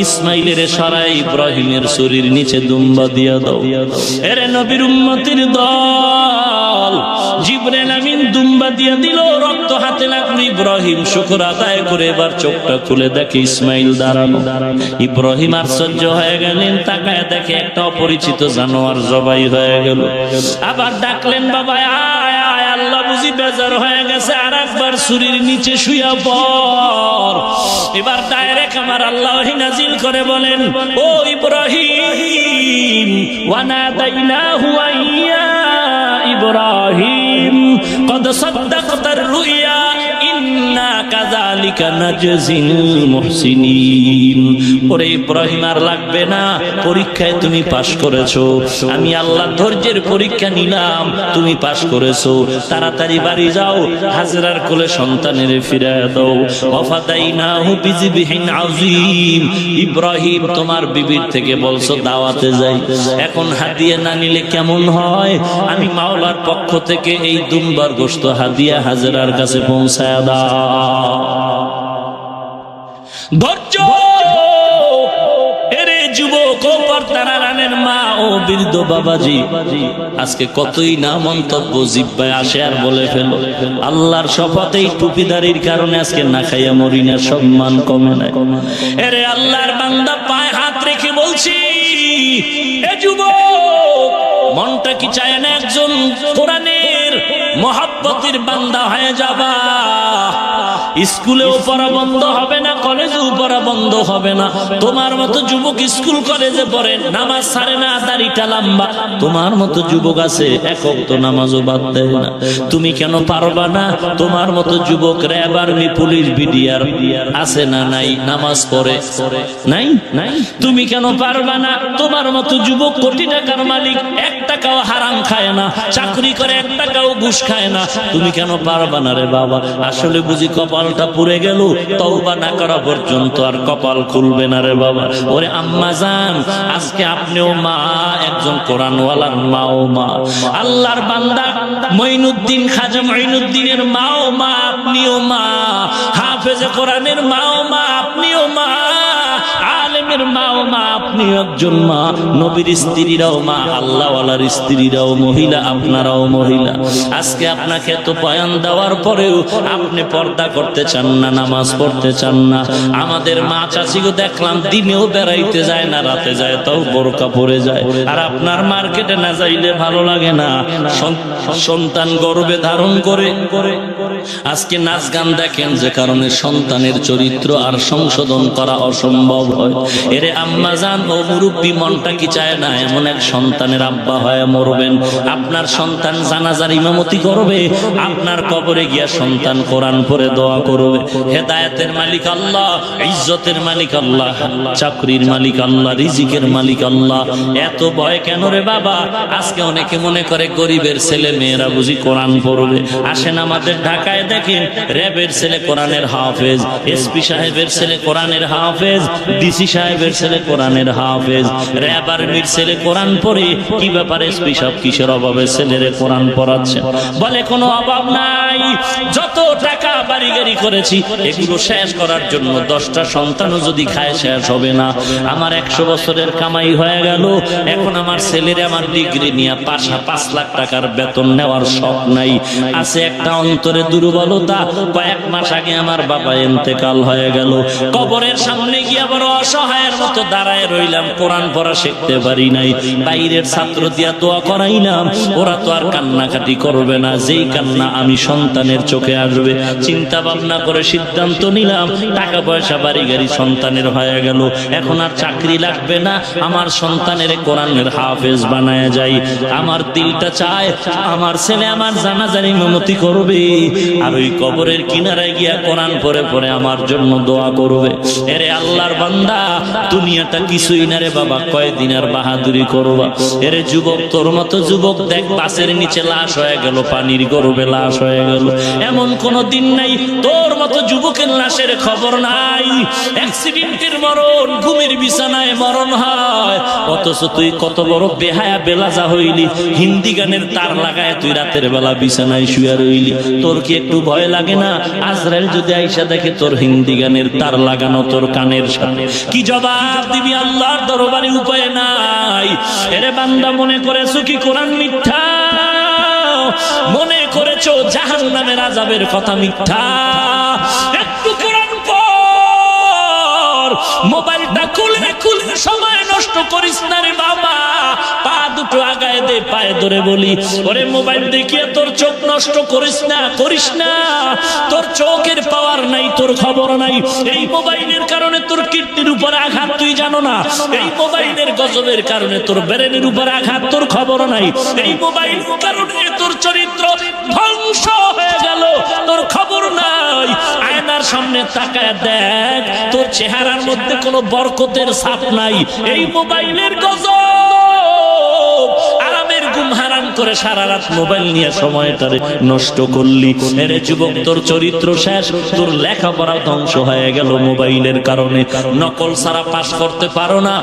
ইসমাইলের সরাই ইব্রাহিমের শরীর নিচে দুম্বা দিয়া দাও। এরে নবীর উম্মতের দল, জিবরাইল আমিন দুম্বা দিয়া দিল, রক্ত হাতে লাগলো। ইব্রাহিম শুকর আদায় করে এবার চোখটা খুলে দেখে ইসমাইল দাঁড়ানো। ইব্রাহিম আশ্চর্য হয়ে গেলেন, তাকায় দেখে একটা অপরিচিত জানোয়ার জবাই হয়ে গেল। আবার ডাকলেন বাবা আয় আয়, আল্লাহ বুঝি বেজার হয়ে গেছে, আর একবার ছুরির নিচে শুয়া পড়। এবার ডাইরেক্ট আমার আল্লাহ নাজিল করে বলেন, ও ইব্রাহিম, ওয়ানাদাইনাহু ইয়া ইব্রাহিম কদ সাদ্দাকতার রুইয়া ইন্না কাযালিকা নাজজিল মুহসিনিন। ওরে ইব্রাহিম আর লাগবে না, পরীক্ষায় তুমি পাশ করেছো, আমি আল্লাহ ধৈর্যের পরীক্ষা নিলাম, তুমি পাশ করেছো। তাড়াতাড়ি বাড়ি যাও, হাজরার কোলে সন্তানের ফিরিয়ে দাও। ওয়াফাদাইনাহু বিযিবহিন আযীম। ইব্রাহিম তোমার বিবির থেকে বলছো দাওয়াতে যাই, এখন হাদিয়া না নিলে কেমন হয়? আমি মাওলার পক্ষ থেকে এই দুম্বার গোশত হাদিয়া হাজরার কাছে পৌঁছায় দাও। ধৈর্য। এরে যুবক ও পর্দার আড়ালের মা ও বৃদ্ধ বাবাজি, আজকে কতই না মন্তব্য জিহ্বায় আসে আর বলে ফেলো। আল্লাহর শপথ এই টুপিদারির কারণে আজকে না খাইয়া মরি না, সম্মান কমে নাই। এরে আল্লাহর বান্দা পায়ে হাত রেখে বলছি, এ যুবক, মনটা কি চায় না একজন কোরআনের মহব্বতের বান্দা হয়ে যাবা? স্কুলেও পড়া বন্ধ হবে না, কলেজেও পড়া বন্ধ হবে না। তোমার মতো যুবক স্কুল কলেজে পড়ে, নামাজ ছাড়ে না, দাড়িটা লম্বা। তোমার মতো যুবক আছে এক ওয়াক্ত নামাজও বাদ দেয় না। তুমি কেন পারবা না? তোমার মতো যুবক র্যাব, আর্মি, পুলিশ, বিডিআর আছে না নাই? নামাজ পড়ে নাই নাই? তুমি কেন পারবা না? তোমার মতো যুবক কোটি টাকার মালিক, 1 টাকাও হারাম খায় না, চাকরি করে 1 টাকাও ঘুষ খায় না, তুমি কেন পারবা না রে বাবা? আসলে বুঝি কপালটা পুড়ে গেল, তওবা না করা পর্যন্ত আর কপাল খুলবে না রে বাবা। ওরে আম্মা জান, আজকে আপনিও মা, একজন কোরআনওয়ালার মাও মা, আল্লাহর বান্দা মঈনুদ্দিন খাজা মঈনুদ্দিনের মাও মা, আপনিও মা, হাফেজে কোরআনের মাও মা, আপনিও মা, আলেমের মাও মা, আপনি একজন মা, নবীর স্ত্রীরাও মা, আল্লাহওয়ালার স্ত্রীরাও মহিলা, আপনারাও মহিলা। আজকে আপনাকে তো বয়ান দেওয়ার পরেও আপনি পর্দা করতে চান না, নামাজ পড়তে চান না। আমাদের মা চাচিকে দেখলাম দিনেও বেড়াইতে যায় না, রাতে যায় তাও বোরকা পরে যায়। আর আপনার মার্কেটে না যাইলে ভালো লাগে না, সন্তান গর্ভে ধারণ করে আজকে নাচ গান দেখেন, যে কারণে সন্তানের চরিত্র আর সংশোধন করা অসম্ভব হয়। এরে আম্মা জান ও মুরব্বী, মনটা কি চায় না এমন এক সন্তানের আব্বা হয়ে মরবেন? আপনার সন্তান জানাজার ইমামতি করবে, আপনার কবরে গিয়া সন্তান কোরআন পড়ে দোয়া করবে। হেদায়েতের মালিক আল্লাহ, ইজ্জতের মালিক আল্লাহ, চাকরির মালিক আল্লাহ, রিজিকের মালিক আল্লাহ। এত ভয় কেন রে বাবা? আজকে অনেকে মনে করে গরিবের ছেলে মেয়েরা বুঝি কোরআন পড়বে। আসেন আমাদের ঢাকায় দেখেন, র্যাবের ছেলে কোরআনের হাফেজ, এসপি সাহেবের ছেলে কোরআনের হাফেজ, ডিসি সাহেবের ছেলে কোরআনের হাফেজ, র্যাব আর্মির ছেলে কোরআন পড়ে। কি ব্যাপার এসপি সাহেব কিসের অভাবে ছেলেরে কোরআন পড়াচ্ছে? বলে কোনো অভাব নাই, যত টাকা বাড়ি গাড়ি করেছি এগুলো শেষ করার জন্য 10টা সন্তানও যদি খায় শেষ হবে না। আমার 100 বছরের কামাই হয়ে গেল, এখন আমার ছেলেরে আমার ডিগ্রি নিয়ে 5 লাখ টাকার বেতন নেওয়ার শখ নাই। আছে একটা অন্তরে দুর্বলতা, কয়েক মাস আগে আমার বাবা ইন্তেকাল হয়ে গেল, কবরের সামনে গিয়ে বড় অসহায়ের মতো দাঁড়ায় রইলাম, কোরআন পড়া শিখতে পারি নাই। বাইরের ছাত্র দিয়া দোয়া করাইলাম, ওরা তো আর কান্নাকাটি করবে না, যেই কান্না আমি সন্তানের চোখে আসবে। চিন্তা ভাবনা করে সিদ্ধান্ত নিলাম, টাকা পয়সা বাড়ি গাড়ি সন্তানের হয়ে গেল, এখন আর চাকরি লাগবে না, আমার সন্তানের কোরআনের হাফেজ বানায় যাই। আমার দিলটা চায় আমার ছেলে আমার জানাজার ইমামতি করবে, আর ওই কবরের কিনারায় গিয়া কোরআন পড়ে পড়ে আমার জন্য দোয়া করবে। এরে আল্লাহর বান্দা, দুনিয়াটা কিছুই না রে বাবা, কয়দিন আর বাহাদুরি করবা? এরে যুবক, তোর মতো যুবক দেখ বাসের নিচে লাশ হয়ে গেল, পানির গর্ভে লাশ হয়ে গেল, এমন কোন দিন নাই তোর মতো যুবকের লাশের খবর নাই। অ্যাক্সিডেন্টের মরণ, ঘুমের বিছানায় মরণ হয়, অথচ তুই কত বড় বেহায়া বেলাজা হইলি, হিন্দি গানের তার লাগায় তুই রাতের বেলা বিছানায় শুয়ে রইলি। তোর কি একটু ভয় লাগে না? আজরাইল যদি আইসা দেখে তোর হিন্দি গানের তার লাগানো তোর কানের সামনে, কি জবাব দিবি? আল্লাহর দরবারে উপায় নাই। এরে বান্দা, মনে করেছো কি কোরআন মিথ্যা? মনে করেছো জাহান্নামের আযাবের কথা মিথ্যা? একটু কোরআন পড়, মোবাইলটা খুলে খুলে সময় নষ্ট করিস না রে বাবা। পা দুটো আগায় দে, পায়ে ধরে বলি, ওরে মোবাইল দেখিয়ে তোর চোখ নষ্ট করিস না, করিস না। তোর চোখের পাওয়ার নাই, তোর খবর নাই। এই মোবাইলের কারণে তোর কিডনির উপর আঘাত, তুই জানো না? এই মোবাইলের গজবের কারণে তোর ব্রেনের উপর আঘাত, তোর খবর নাই। এই মোবাইলের কারণে তোর চরিত্র ধ্বংস হয়ে গেল, তোর খবর নাই। আয়নার সামনে তাকায় দেখ, তোর চেহারার মধ্যে কোনো বরকতের ছাপ নাই। এই মোবাইলের গজব, আরামের ঘুম হারাম করে সারা রাত মোবাইল নিয়ে সময়টারে নষ্ট করলি। এরে যুবক, তোর চরিত্র শেষ, তোর লেখাপড়া ধ্বংস হয়ে গেল মোবাইলের কারণে। নকল ছাড়া পাস করতে পারো না।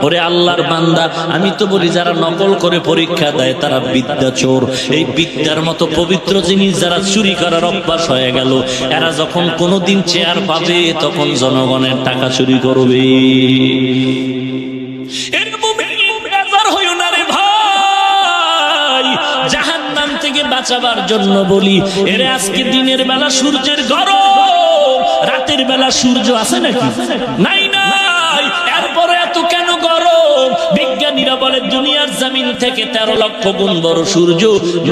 ওরে আল্লাহর বান্দা, আমি তো বলি যারা নকল করে পরীক্ষা দেয় তারা বিদ্যা চোর। এই বিদ্যার মতো পবিত্র জিনিস যারা চুরি করার অভ্যাস হয়ে গেল, এরা যখন কোনোদিন চেয়ার পাবে তখন জনগণের টাকা চুরি করবে। বাঁচাবার জন্য বলি, এর আজকে দিনের বেলা সূর্যের গরম, রাতের বেলা সূর্য আছে নাকি? নাই নাই। এরপরে এত কেন গরম? বিজ্ঞানীরা বলে দুনিয়ার জমিন থেকে 13 লক্ষ গুণ বড় সূর্য,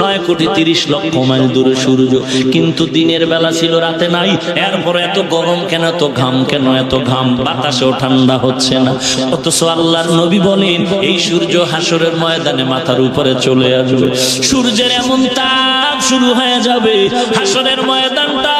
9,30,00,000 মাইল দূরে সূর্য, কিন্তু দিনের বেলা ছিল, রাতে নাই। এরপরে এত গরম কেন, এত ঘাম কেন? এত ঘাম, বাতাসেও ঠান্ডা হচ্ছে না। অথচ আল্লাহর নবী বলেন এই সূর্য হাসরের ময়দানে মাথার উপরে চলে আসবে, সূর্যের এমন তাপ শুরু হয়ে যাবে, হাসরের ময়দানটা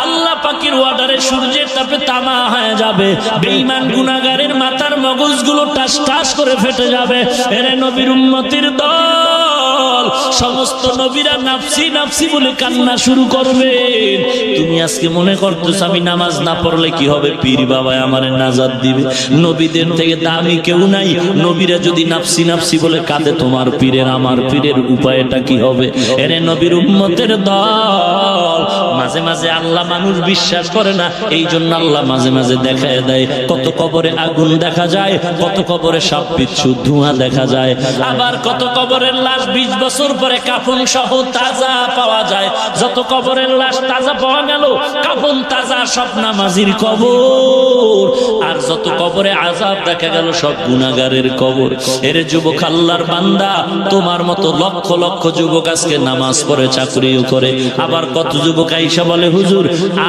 আল্লাহ পাকের ওয়ার্ডারে সূর্যের তাপে তামা হয়ে যাবে। বেঈমান গুনাহগারের মাথার মগজগুলো টাস টাস করে ফেটে যাবে। এরে নবীর উম্মতের দল, সমস্ত নবীরা নাফসি নাফসি বলে কান্না শুরু করবেন। তুমি আজকে মনে করতেছ আমি নামাজ না পড়লে কি হবে, পীর বাবা আমারে নাজাত দিবে। নবীদের থেকে দামি কেউ নাই। নবীরা যদি নাফসি নাফসি বলে কাঁদে, তোমার পীরের আমার পীরের উপায়টা কি হবে? এরে নবীর উম্মতের দল, মাঝে মাঝে আল্লাহ মানুষ বিশ্বাস করে না, এই জন্য আল্লাহ মাঝে মাঝে দেখায় দেয়। কত কবরে আগুন দেখা যায়, কত কবরে সাপ বিচ্ছু ধোঁয়া দেখা যায়, আবার কত কবরের লাশ 20 বছর পরে কাফন সহ তাজা পাওয়া যায়। যত কবরের লাশ তাজা পাওয়া গেল, কাফন তাজা, সব নামাজির কবর। আর যত কবরে আযাব দেখা গেল, সব গুনাহগারের কবর। এর যুবক আল্লাহর বান্দা, তোমার মতো লক্ষ লক্ষ যুবক আজকে নামাজ পড়ে চাকরিও করে। আবার কত যুবক আইসা বলে, হুজুর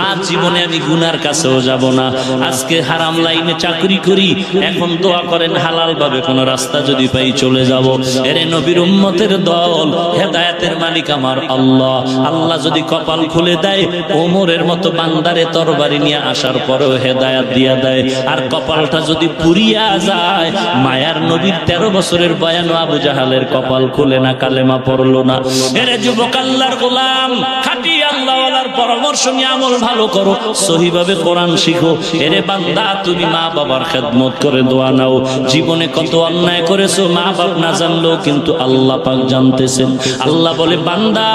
আজ জীবনে আমি গুনার কাছেও যাব না, আজকে হারাম লাইনে চাকরি করি, এখন দোয়া করেন হালাল ভাবে কোন রাস্তা যদি পাই চলে যাব। এরে নবীর উম্মতের দল, হেদায়েতের মালিক আমার আল্লাহ। আল্লাহ যদি কপাল খুলে দেয়, ওমরের মতো বান্দারে তরবারি নিয়ে আসার পরেও হেদায়েত দিয়া দেয়। আর কপালটা যদি পুরিয়া যায়, মায়ার নবীর 13 বছরের বয়ান আবু জাহালের কপাল খুলে না, কালেমা পড়লো না। এরে যুবক আল্লাহর গোলাম, খাঁটি আল্লাহওয়ালার পরামর্শ নিয়ে আমল ভালো করো, সহিভাবে কোরআন শিখো। এরে বান্দা, তুমি মা বাবার খেদমত করে দোয়া নাও। জীবনে কত অন্যায় করেছো, মা বাপ না জানলেও কিন্তু আল্লাহ পাক জানতেছেন। আল্লাহ বলে, বান্দা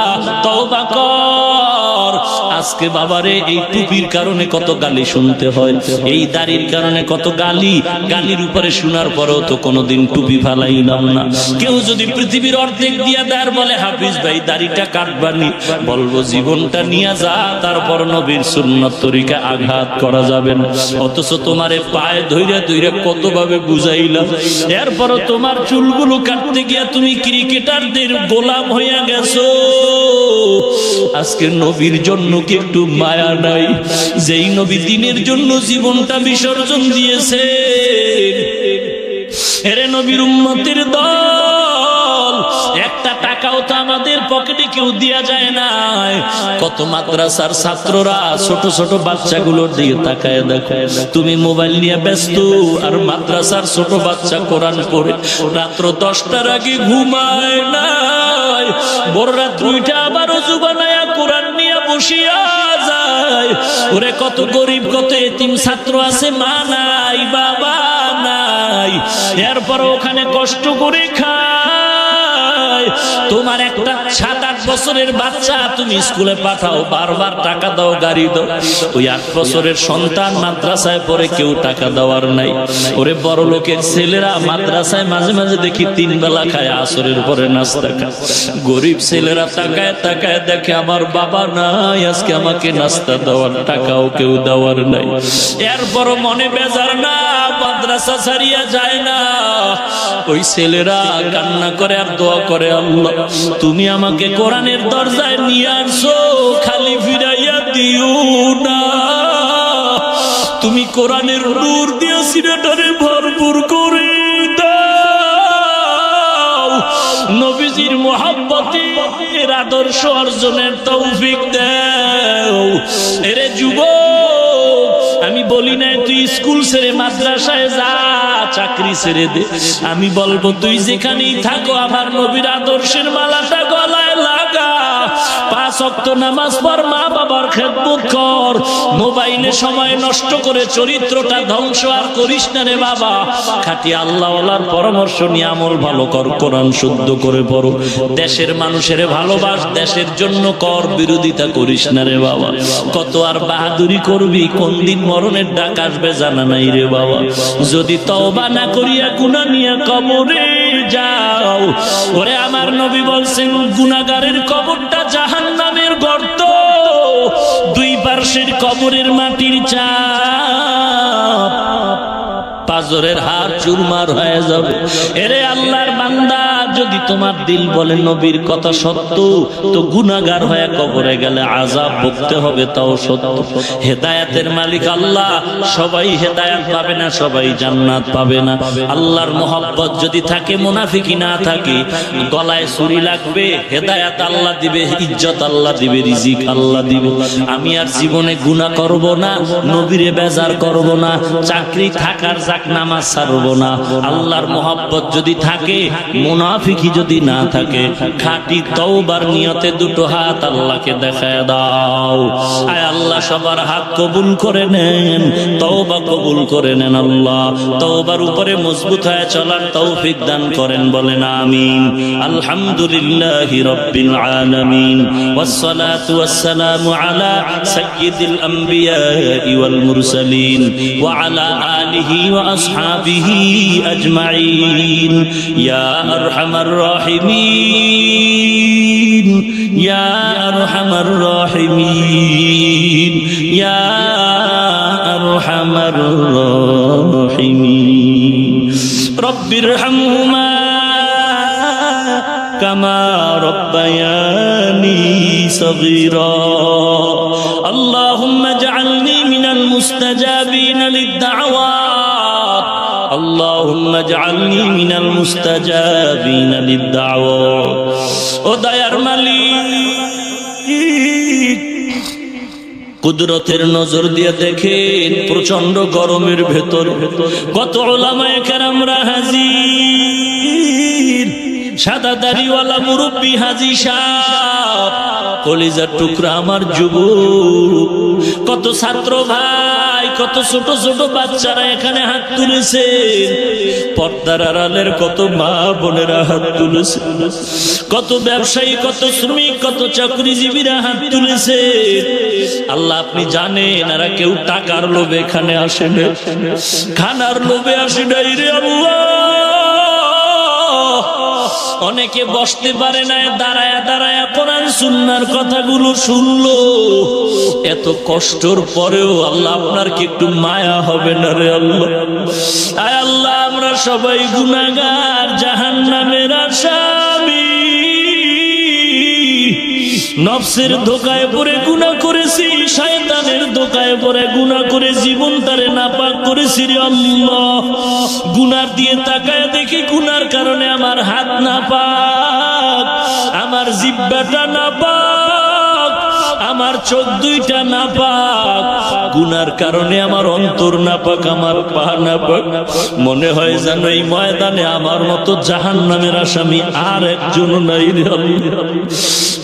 তওবা কর। আজকে বাবারে এই টুপির কারণে কত গালি শুনতে হয়, এই দাড়ির কারণে কত গালি, গালির উপরে শোনার পরেও তো কোনোদিন টুপি ফালাইলাম না। কেউ যদি পৃথিবীর অর্ধেক দিয়া দেয়, বলে হাফিজ ভাই দাড়িটা কাটবানি, বলবো জীবনটা নিয়ে যা, তারপর নবীর সুন্নাত তরিকা আঘাত করা যাবে না। অথচ তোমারে পায়ে ধইরা ধইরা কতভাবে বুঝাইলাম, এরপরও তোমার চুলগুলো কাটতে গিয়া তুমি ক্রিকেটারদের গোলাম হইয়া গেছো। আজকে নবীর জন্য কি একটু মায়া নাই? যেই নবী দিনের জন্য জীবনটা বিসর্জন দিয়েছে। এরে নবীর উম্মতের দল, একটা টাকাও তো আমাদের পকেটে কেউ দিয়া যায় না। কত মাদ্রাসার ছাত্ররা ছোট ছোট বাচ্চাগুলোর দিকে তাকায় দেখো, তুমি মোবাইল নিয়ে ব্যস্ত, আর মাদ্রাসার ছোট বাচ্চা কোরআন পড়ে রাত্র 10টার আগে ঘুমায় নাই, বড় রাত 2টা আবার ওযু বানায়া কোরআন নিয়ে বসিয়া যায়। ওরে কত গরিব, কত এতিম ছাত্র আছে, মা নাই, বাবা নাই, এরপর ওখানে কষ্ট করে খায়। তোমার একটা 7-8 বছরের বাচ্চা তুমি স্কুলে পাঠাও, বারবার টাকা দাও, গাড়ি দাও। ওই 8 বছরের সন্তান মাদ্রাসায় পড়ে, কেউ টাকা দেওয়ার নাই। ওরে বড় লোকের ছেলেরা মাদ্রাসায় মাঝে মাঝে দেখি 3 বেলা খায়, আসরের পরে নাস্তা খায়। গরিব ছেলেরা তাকায় তাকায় দেখে, আমার বাবা নাই, আজকে আমাকে নাস্তা দেওয়ার টাকাও কেউ দেওয়ার নাই। এরপরও মনে বেজার না, মাদ্রাসা ছাড়িয়া যায় না। ওই ছেলেরা কান্না করে আর দোয়া করে, আল্লাহ তুমি আমাকে কোরআনের দরজায় নিয়ে আসো, খালি ফিরাইয়া দিও না। তুমি কোরআনের নূর দিয়া সিনাটারে ভরপুর করে দাও। নবীজির মুহাব্বতের আদর্শ অর্জনের তৌফিক দাও। এরে যুবক, আমি বলি না তুই স্কুল ছেড়ে মাদ্রাসায় যা, চাকরি ছেড়ে দে। আমি বলবো তুই যেখানেই থাকো, আমার নবীর আদর্শের মালাটা গলায় লাগা, 5 ওয়াক্ত নামাজ পড়, মা বাবার খেদমত কর। মোবাইলে সময় নষ্ট করে চরিত্রটা ধ্বংস আর করিস না রে বাবা। খাঁটি আল্লাহওয়ালার পরামর্শ নিয়ে আমল ভালো কর, কোরআন শুদ্ধ করে পড়ো। দেশের মানুষের ভালোবাস, দেশের জন্য কর, বিরোধিতা করিস না রে বাবা। কত আর বাহাদুরি করবি, কোন দিন মরণের ডাক আসবে জানা নাই রে বাবা। যদি তওবা না করিয়া গুনাহ নিয়ে কবরে যাও, ওরে আমার নবী বলছেন, গুনাহগারের কবরটা জাহান্নামের গর্ত, 2 পার্শ্বের কবরের মাটির চাপ, পাজরের হাড় চুরমার হয়ে যাবে। এরে আল্লাহর বান্দা, যদি তোমার দিল বলে নবীর কথা সত্য, তো গুনাহগার হয়ে কবরে গেলে আযাব ভুগতে হবে, তাও সত্য। হেদায়েতের মালিক আল্লাহ, সবাই হেদায়েত পাবে না, সবাই জান্নাত পাবে না। আল্লাহর মহব্বত যদি থাকে, মুনাফিকি না থাকে, গলায় ছুরি লাগবে, হেদায়েত আল্লাহ দিবে, ইজ্জত আল্লাহ দিবে, রিজিক আল্লাহ দিবে। আমি আর জীবনে গুনাহ করব না, নবীরে বেজার করব না, চাকরি থাকার যাক, নামাজ ছাড়ব না। আল্লাহর মহব্বত যদি থাকে, মুনাফিক মুনাফিকি যদি না থাকে, খাঁটি তওবার নিয়তে দুটো হাত আল্লাহকে দেখায় দাও। আয় আল্লাহ সবার হাত কবুল করে নেন, তওবা কবুল করে নেন। আল্লাহ তওবার উপরে মজবুত হয়ে চলার তৌফিক দান করেন, বলেন আমিন। আলহামদুলিল্লাহি রাব্বিল আলামিন, ওয়াসসালাতু ওয়াসসালামু আলা সাইয়্যিদিল আমবিয়া ওয়াল মুরসালিন ওয়া আলা আলিহি ওয়া আসহাবিহি আজমাইন। ইয়া আরহামার রাহিমিন, ইয়া আরহামার রাহিমিন, ইয়া আরহামার রাহিমিন। রব্বিরহামহুমা কামা রব্বায়ানি সগীরা। আল্লাহুম্মা জাআলনি মিনাল মুস্তাজাবিনা লিদ-দাওয়াত। আল্লাহুম্মা জাআলনি মিনাল মুস্তাজাবিনা লিদ-দাওয়াত। ও দয়ার মালিক, কুদরতের নজর দিয়ে দেখেন প্রচন্ড গরমের ভেতর কত উলামায়ে কেরামরা হাজির। সাদা দাড়িওয়ালা মুরব্বী হাজী সাহেব, কলিজার টুকরা আমার যুবক, কত ছাত্র ভাই, কত ছোট ছোট বাচ্চারা এখানে হাত তুলেছে। পর্দার আড়ালের কত মা বোনেরা হাত তুলেছে, কত ব্যবসায়ী, কত শ্রমিক, কত চাকরিজীবীরা হাত তুলেছে। আল্লাহ আপনি জানেন এরা কেউ টাকার লোভে এখানে আসে না, খানার লোভে আসে নাই রে আল্লাহ। অনেকে বসতে পারে না, দাঁড়ায়া দাঁড়ায়া কোরআন সুন্নাহর কথাগুলো শুনলো। এত কষ্টর পরেও আল্লাহ আপনার কি একটু মায়া হবে না রে আল্লাহ? আয় আল্লাহ, আমরা সবাই গুনাহগার, জাহান্নামের আসামি। নফসের ধোকায় পড়ে গুনাহ করেছি, শয়তানের ধোকায় পড়ে গুনাহ করে জীবনটারে নাপাক করেছি রে আল্লাহ। গুনার দিয়ে তাকায় দেখি গুনার কারণে আমার হাত নাপাক, আমার জিহ্বাটা নাপাক, আমার চোখ দুইটা নাপাক। গুনার কারণে আমার অন্তর নাপাক, আমার পা নাপাক। মনে হয় যেন এই ময়দানে আমার মতো জাহান্নামের আসামি আর একজন নাই রে আল্লাহ।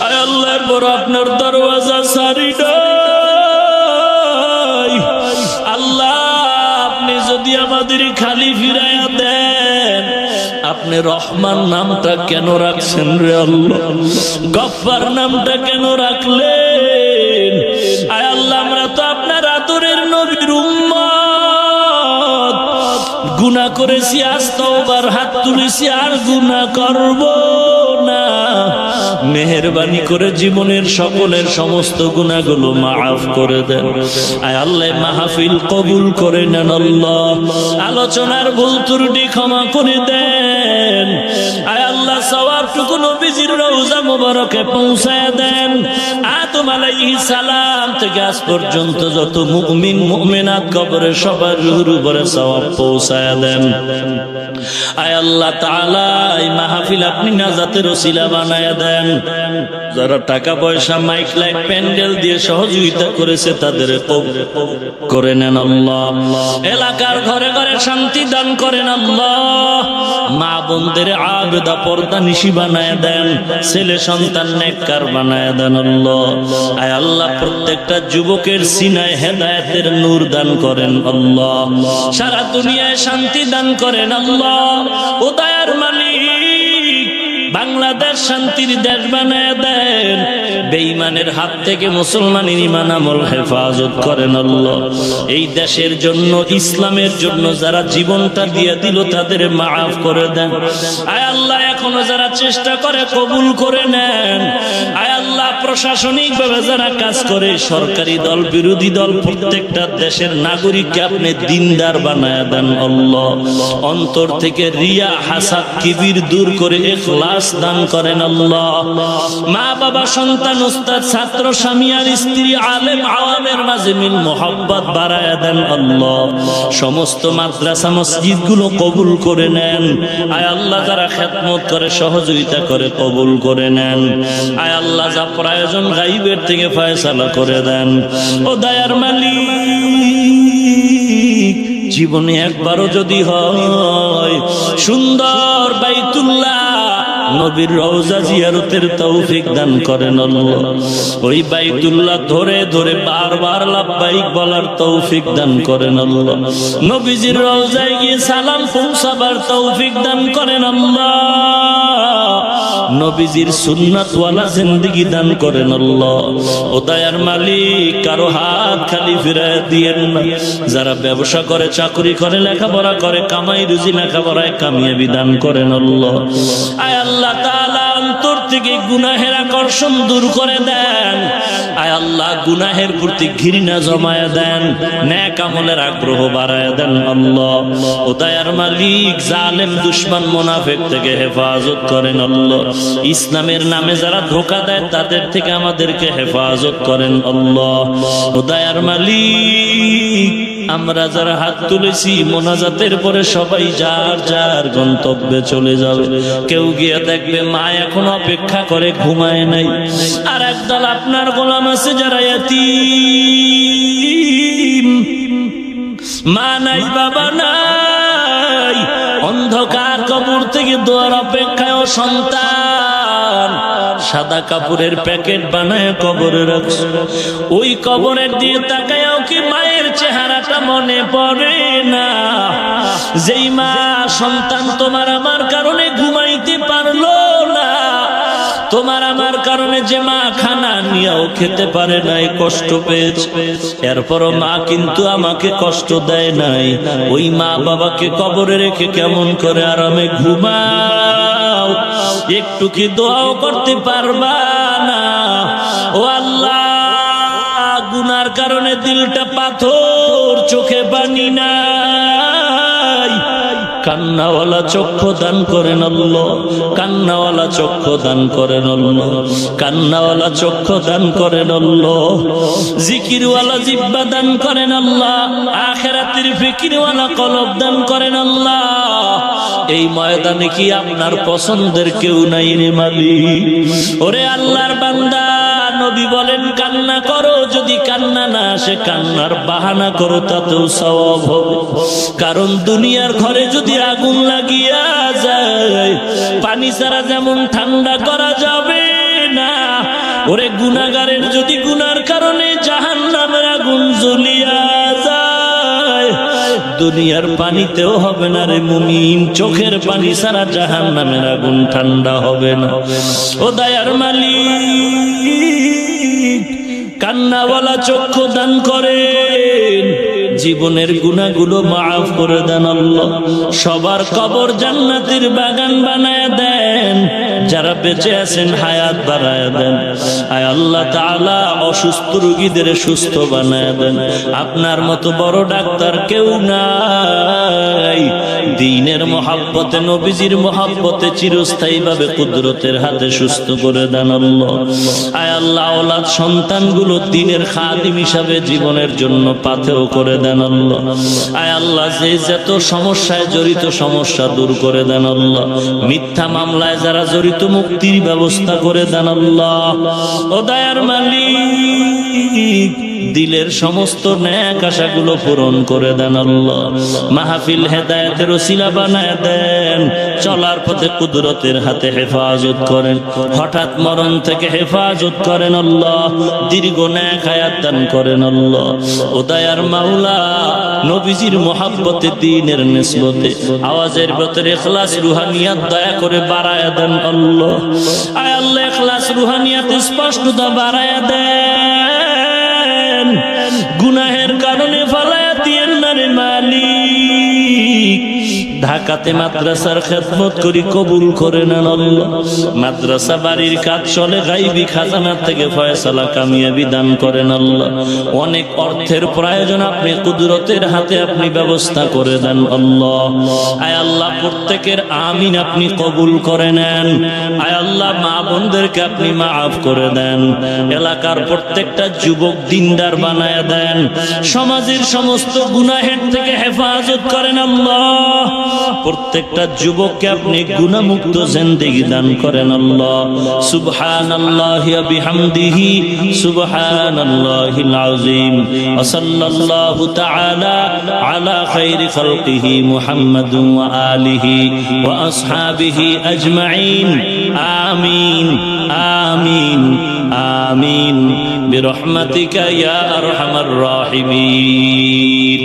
আয় আল্লাহর বড় আপনার দরওয়াজা সারি নাই। আল্লাহ আপনি যদি আমাদের খালি ফিরাইয়া দেন, আপনি রহমান নামটা কেন রাখছেন রে আল্লাহ? গফফার নামটা কেন রাখলেন? আয় আল্লাহ, আমরা তো আপনার আদরের নবীর উম্মত। গুনাহ করেছি, আজ তওবার হাত তুলেছি, আর গুনাহ করব না। মেহেরবানি করে জীবনের সকলের সমস্ত গুনাহগুলো মাফ করে দেন। আয় আল্লাহ, মাহফিল কবুল করে নেন আল্লাহ। আলোচনার ভুল ত্রুটি ক্ষমা করে দেন। আয় আল্লাহ, সওয়াবটুকু নবীজির রওজা মুবারকে পৌঁছায় দেন। আদম আলাইহিস সালাম থেকে আজ পর্যন্ত যত মুমিন মুমিনাত কবরে সবার রুহুর উপরে সওয়াব পৌঁছায় দেন। আয় আল্লাহ তাআলা, এই মাহফিল আপনি নাজাতের ওসিলা বানায়া দেন। যারা টাকা পয়সা, মাইক লাইট, প্যান্ডেল দিয়ে সহযোগিতা করেছে তাদের কবুল করে নেন আল্লাহ। এলাকার ঘরে ঘরে শান্তি দান করেন আল্লাহ। মা বোনদের আবেদা পর্দা নিশি বানায় দেন, ছেলে সন্তান নেককার বানায় দেন আল্লাহ। আয় আল্লাহ, প্রত্যেকটা যুবকের সিনায় হেদায়েতের নূর দান করেন আল্লাহ। সারা দুনিয়ায় শান্তি দান করেন আল্লাহ। ও দয়ার মালিক, বাংলাদেশ শান্তির দেশ বানায় দেন। বেঈমানের হাত থেকে মুসলমানের ঈমান আমল হেফাজত করেন আল্লাহ। এই দেশের জন্য, ইসলামের জন্য যারা জীবনটা দিয়ে দিল তাদের মাফ করে দেন। আয় আল্লাহ, এখনো যারা চেষ্টা করে কবুল করে নেন। আয় আল্লাহ, প্রশাসনিক ভাবে যারা কাজ করে, সরকারি দল, বিরোধী দল, প্রত্যেকটা দেশের নাগরিককে আপনি দিনদার বানায় দেন আল্লাহ। অন্তর থেকে রিয়া, হাসাদ, কিবির দূর করে ইখলাস দান করেন আল্লাহ। মা বাবা, সন্তান, উস্তাদ, ছাত্র, স্বামী আর স্ত্রী, আলেম আওয়ামের মাঝে মিল মোহাব্বত বাড়ায় দেন আল্লাহ। সমস্ত মাদ্রাসা মসজিদ গুলো কবুল করে নেন। আয় আল্লাহ, যারা খেদমত করে, সহযোগিতা করে, কবুল করে নেন। আয় আল্লাহ, যা প্রয়োজন গাইবের থেকে ফয়সালা করে দেন। ও দয়ার মালিক, জীবনে একবারও যদি হয় সুন্দর বাইতুল্লাহ নবীর রওজা জিয়ারতের তৌফিক দান করেন আল্লাহ। ওই বাইতুল্লাহ ধরে ধরে বারবার লাব্বাইক বলার তৌফিক দান করেন আল্লাহ। নবীজির রওজায় গিয়ে সালাম পৌঁছাবার তৌফিক দান করেন আল্লাহ। নবীজির সুন্নাত ওয়ালা জিন্দেগি দান করেন আল্লাহ। ও দয়ার মালিক, কারো হাত খালি ফিরায় দিয়েন না। যারা ব্যবসা করে, চাকরি করে, লেখাপড়া করে, কামাই রুজি লেখাপড়ায় কামিয়াবি দান করেন আল্লাহ। আয় আল্লাহ তাআলা, অন্তর থেকে গুনাহের আকর্ষণ দূর করে দেন। আয় আল্লাহ, গুনাহের প্রতি ঘৃণা জমায়া দেন, নেক আমলের আগ্রহ বাড়ায়া দেন আল্লাহ। ও দয়ার মালিক, জালেম দুশমন মুনাফিক থেকে হেফাজত করেন আল্লাহ। ইসলামের নামে যারা ধোঁকা দেয় তাদের থেকে আমাদেরকে হেফাজত করেন আল্লাহ। ও দয়ার মালিক, আমরা যারা হাত তুলেছি মোনাজাতের পরে সবাই যার যার গন্তব্যে চলে যাবে। কেউ গিয়ে দেখবে মা এখন অপেক্ষা করে, ঘুমায় নাই। আর একদল আপনার গোলাম আছে যারা ইয়াতীম, মা নাই, বাবা নাই, অন্ধকার কবর থেকে দোয়ার অপেক্ষায় ও সন্তান সাদা কাপড়ের প্যাকেট বানায় কবরে রাখছে। ওই কবরের দিয়ে তাকায়ও কি মায়ের চেহারাটা মনে পড়ে না? যেই মা সন্তান তোমার আমার কারণে ঘুমাইতে পারলো না, তোমার আমার কারণে যে মা খানা নিয়েও খেতে পারে নাই, কষ্ট পেয়েছে, এরপরও মা কিন্তু আমাকে কষ্ট দেয় নাই। ওই মা বাবাকে কবরে রেখে কেমন করে আরামে ঘুমাও? একটু কি দোয়াও করতে পারবা না? ও আল্লাহ, গুনার কারণে দিলটা পাথর, চোখে পানি নাই, কান্নাওয়ালা চক্ষু দান করেন আল্লাহ। কান্নাওয়ালা চক্ষু দান করেন আল্লাহ। কান্নাওয়ালা চক্ষু দান করেন আল্লাহ। জিকিরওয়ালা জিহ্বা দান করেন আল্লাহ। আখিরাতের ফিকিরওয়ালা কলব দান করেন আল্লাহ। এই ময়দানে কি আপনার পছন্দের কেউ নাই রে মালিক? ওরে আল্লাহর বান্দা, নবী বলেন কান্না করো, যদি কান্না না আসে কান্নার বাহানা করো, তাতেও সওয়াব হবে। কারণ দুনিয়ার ঘরে যদি আগুন লাগিয়া যায়, পানি ছাড়া যেমন ঠান্ডা করা যাবে না, ওরে গুনাহগারের যদি গুনার কারণে জাহান্নামের আগুন জ্বলিয়া যায়, দুনিয়ার পানিতেও হবে না রে মুমিন। চোখের পানি ছাড়া জাহান্নামের আগুন ঠান্ডা হবে না। ও দয়ার মালিক, কান্নাওয়ালা চক্ষু দান করেন, জীবনের গুনাহগুলো মাফ করে দেন আল্লাহ। সবার কবর জান্নাতের বাগান বানায় দেন, যারা বেঁচে আছেন হায়াত বাড়ায় দেন। আয় আল্লাহ তাআলা, অসুস্থ রোগীদের সুস্থ বানায় দেন। আপনার মতো বড় ডাক্তার কেউ নাই। দ্বীনের মহব্বতে, নবীজির মহব্বতে চিরস্থায়ীভাবে কুদরতের হাতে সুস্থ করে দেন আল্লাহ। আয় আল্লাহ, আওলাদ সন্তানগুলো দ্বীনের খাদিম হিসাবে জীবনের জন্য পাথেয় করে দেন আল্লাহ। আয় আল্লাহ, যে যত সমস্যায় জড়িত সমস্যা দূর করে দেন আল্লাহ। মিথ্যা মামলায় যারা জড়িত মুক্তির ব্যবস্থা করে দেন আল্লাহ। ও দয়ার মালিক, দিলের সমস্ত নেক আশাগুলো পূরণ করে দেন আল্লাহ। মাহফিল হেদায়েতের ওসিলা বানায় দেন। চলার পথে কুদরতের হাতে হেফাজত করেন। হঠাৎ মরণ থেকে হেফাজত করেন আল্লাহ। দীর্ঘ নেক হায়াত দান করেন আল্লাহ। ও দয়ার মাওলা, নবীজির মুহাব্বতে, দ্বীনের নিসবতে আওয়াজের ভিতরে ইখলাস রুহানিয়াত দয়া করে বাড়ায়া দেন আল্লাহ। আয় আল্লাহ, ইখলাস রুহানিয়াত স্পষ্টতা বাড়ায়া দেন। গুনাহের কারণে ফালায়া দিয়েন না রে মালিক। ঢাকাতে মাদ্রাসার খেদমত করি, কবুল করে নেন আল্লাহ। মাদ্রাসা বাড়ির কাজ চলে, গাইবি খাজানা থেকে ফয়সালা কামিয়াবি দান করেন আল্লাহ। অনেক অর্থের প্রয়োজন, আপনি কুদরতের হাতে আপনি ব্যবস্থা করে দেন আল্লাহ। আয় আল্লাহ, প্রত্যেকের আমিন আপনি কবুল করে নেন। আয় আল্লাহ, মা বোনদেরকে আপনি মাফ করে দেন। এলাকার প্রত্যেকটা যুবক দিনদার বানায় দেন। সমাজের সমস্ত গুনাহের থেকে হেফাজত করেন আল্লাহ। প্রত্যেকটা যুবককে আপনি গুনাহমুক্ত জিন্দেগি দান করেন আল্লাহ। সুবহানাল্লাহি ওয়া বিহামদিহি সুবহানাল্লাহিল আযীম। ওয়া সাল্লাল্লাহু তাআলা আলা খাইরি খালকিহি মুহাম্মাদিন ওয়া আলিহি ওয়া আসহাবিহি আজমাইন। আমিন আমিন আমিন বিরহমাতিকা ইয়া আরহামার রাহিমিন।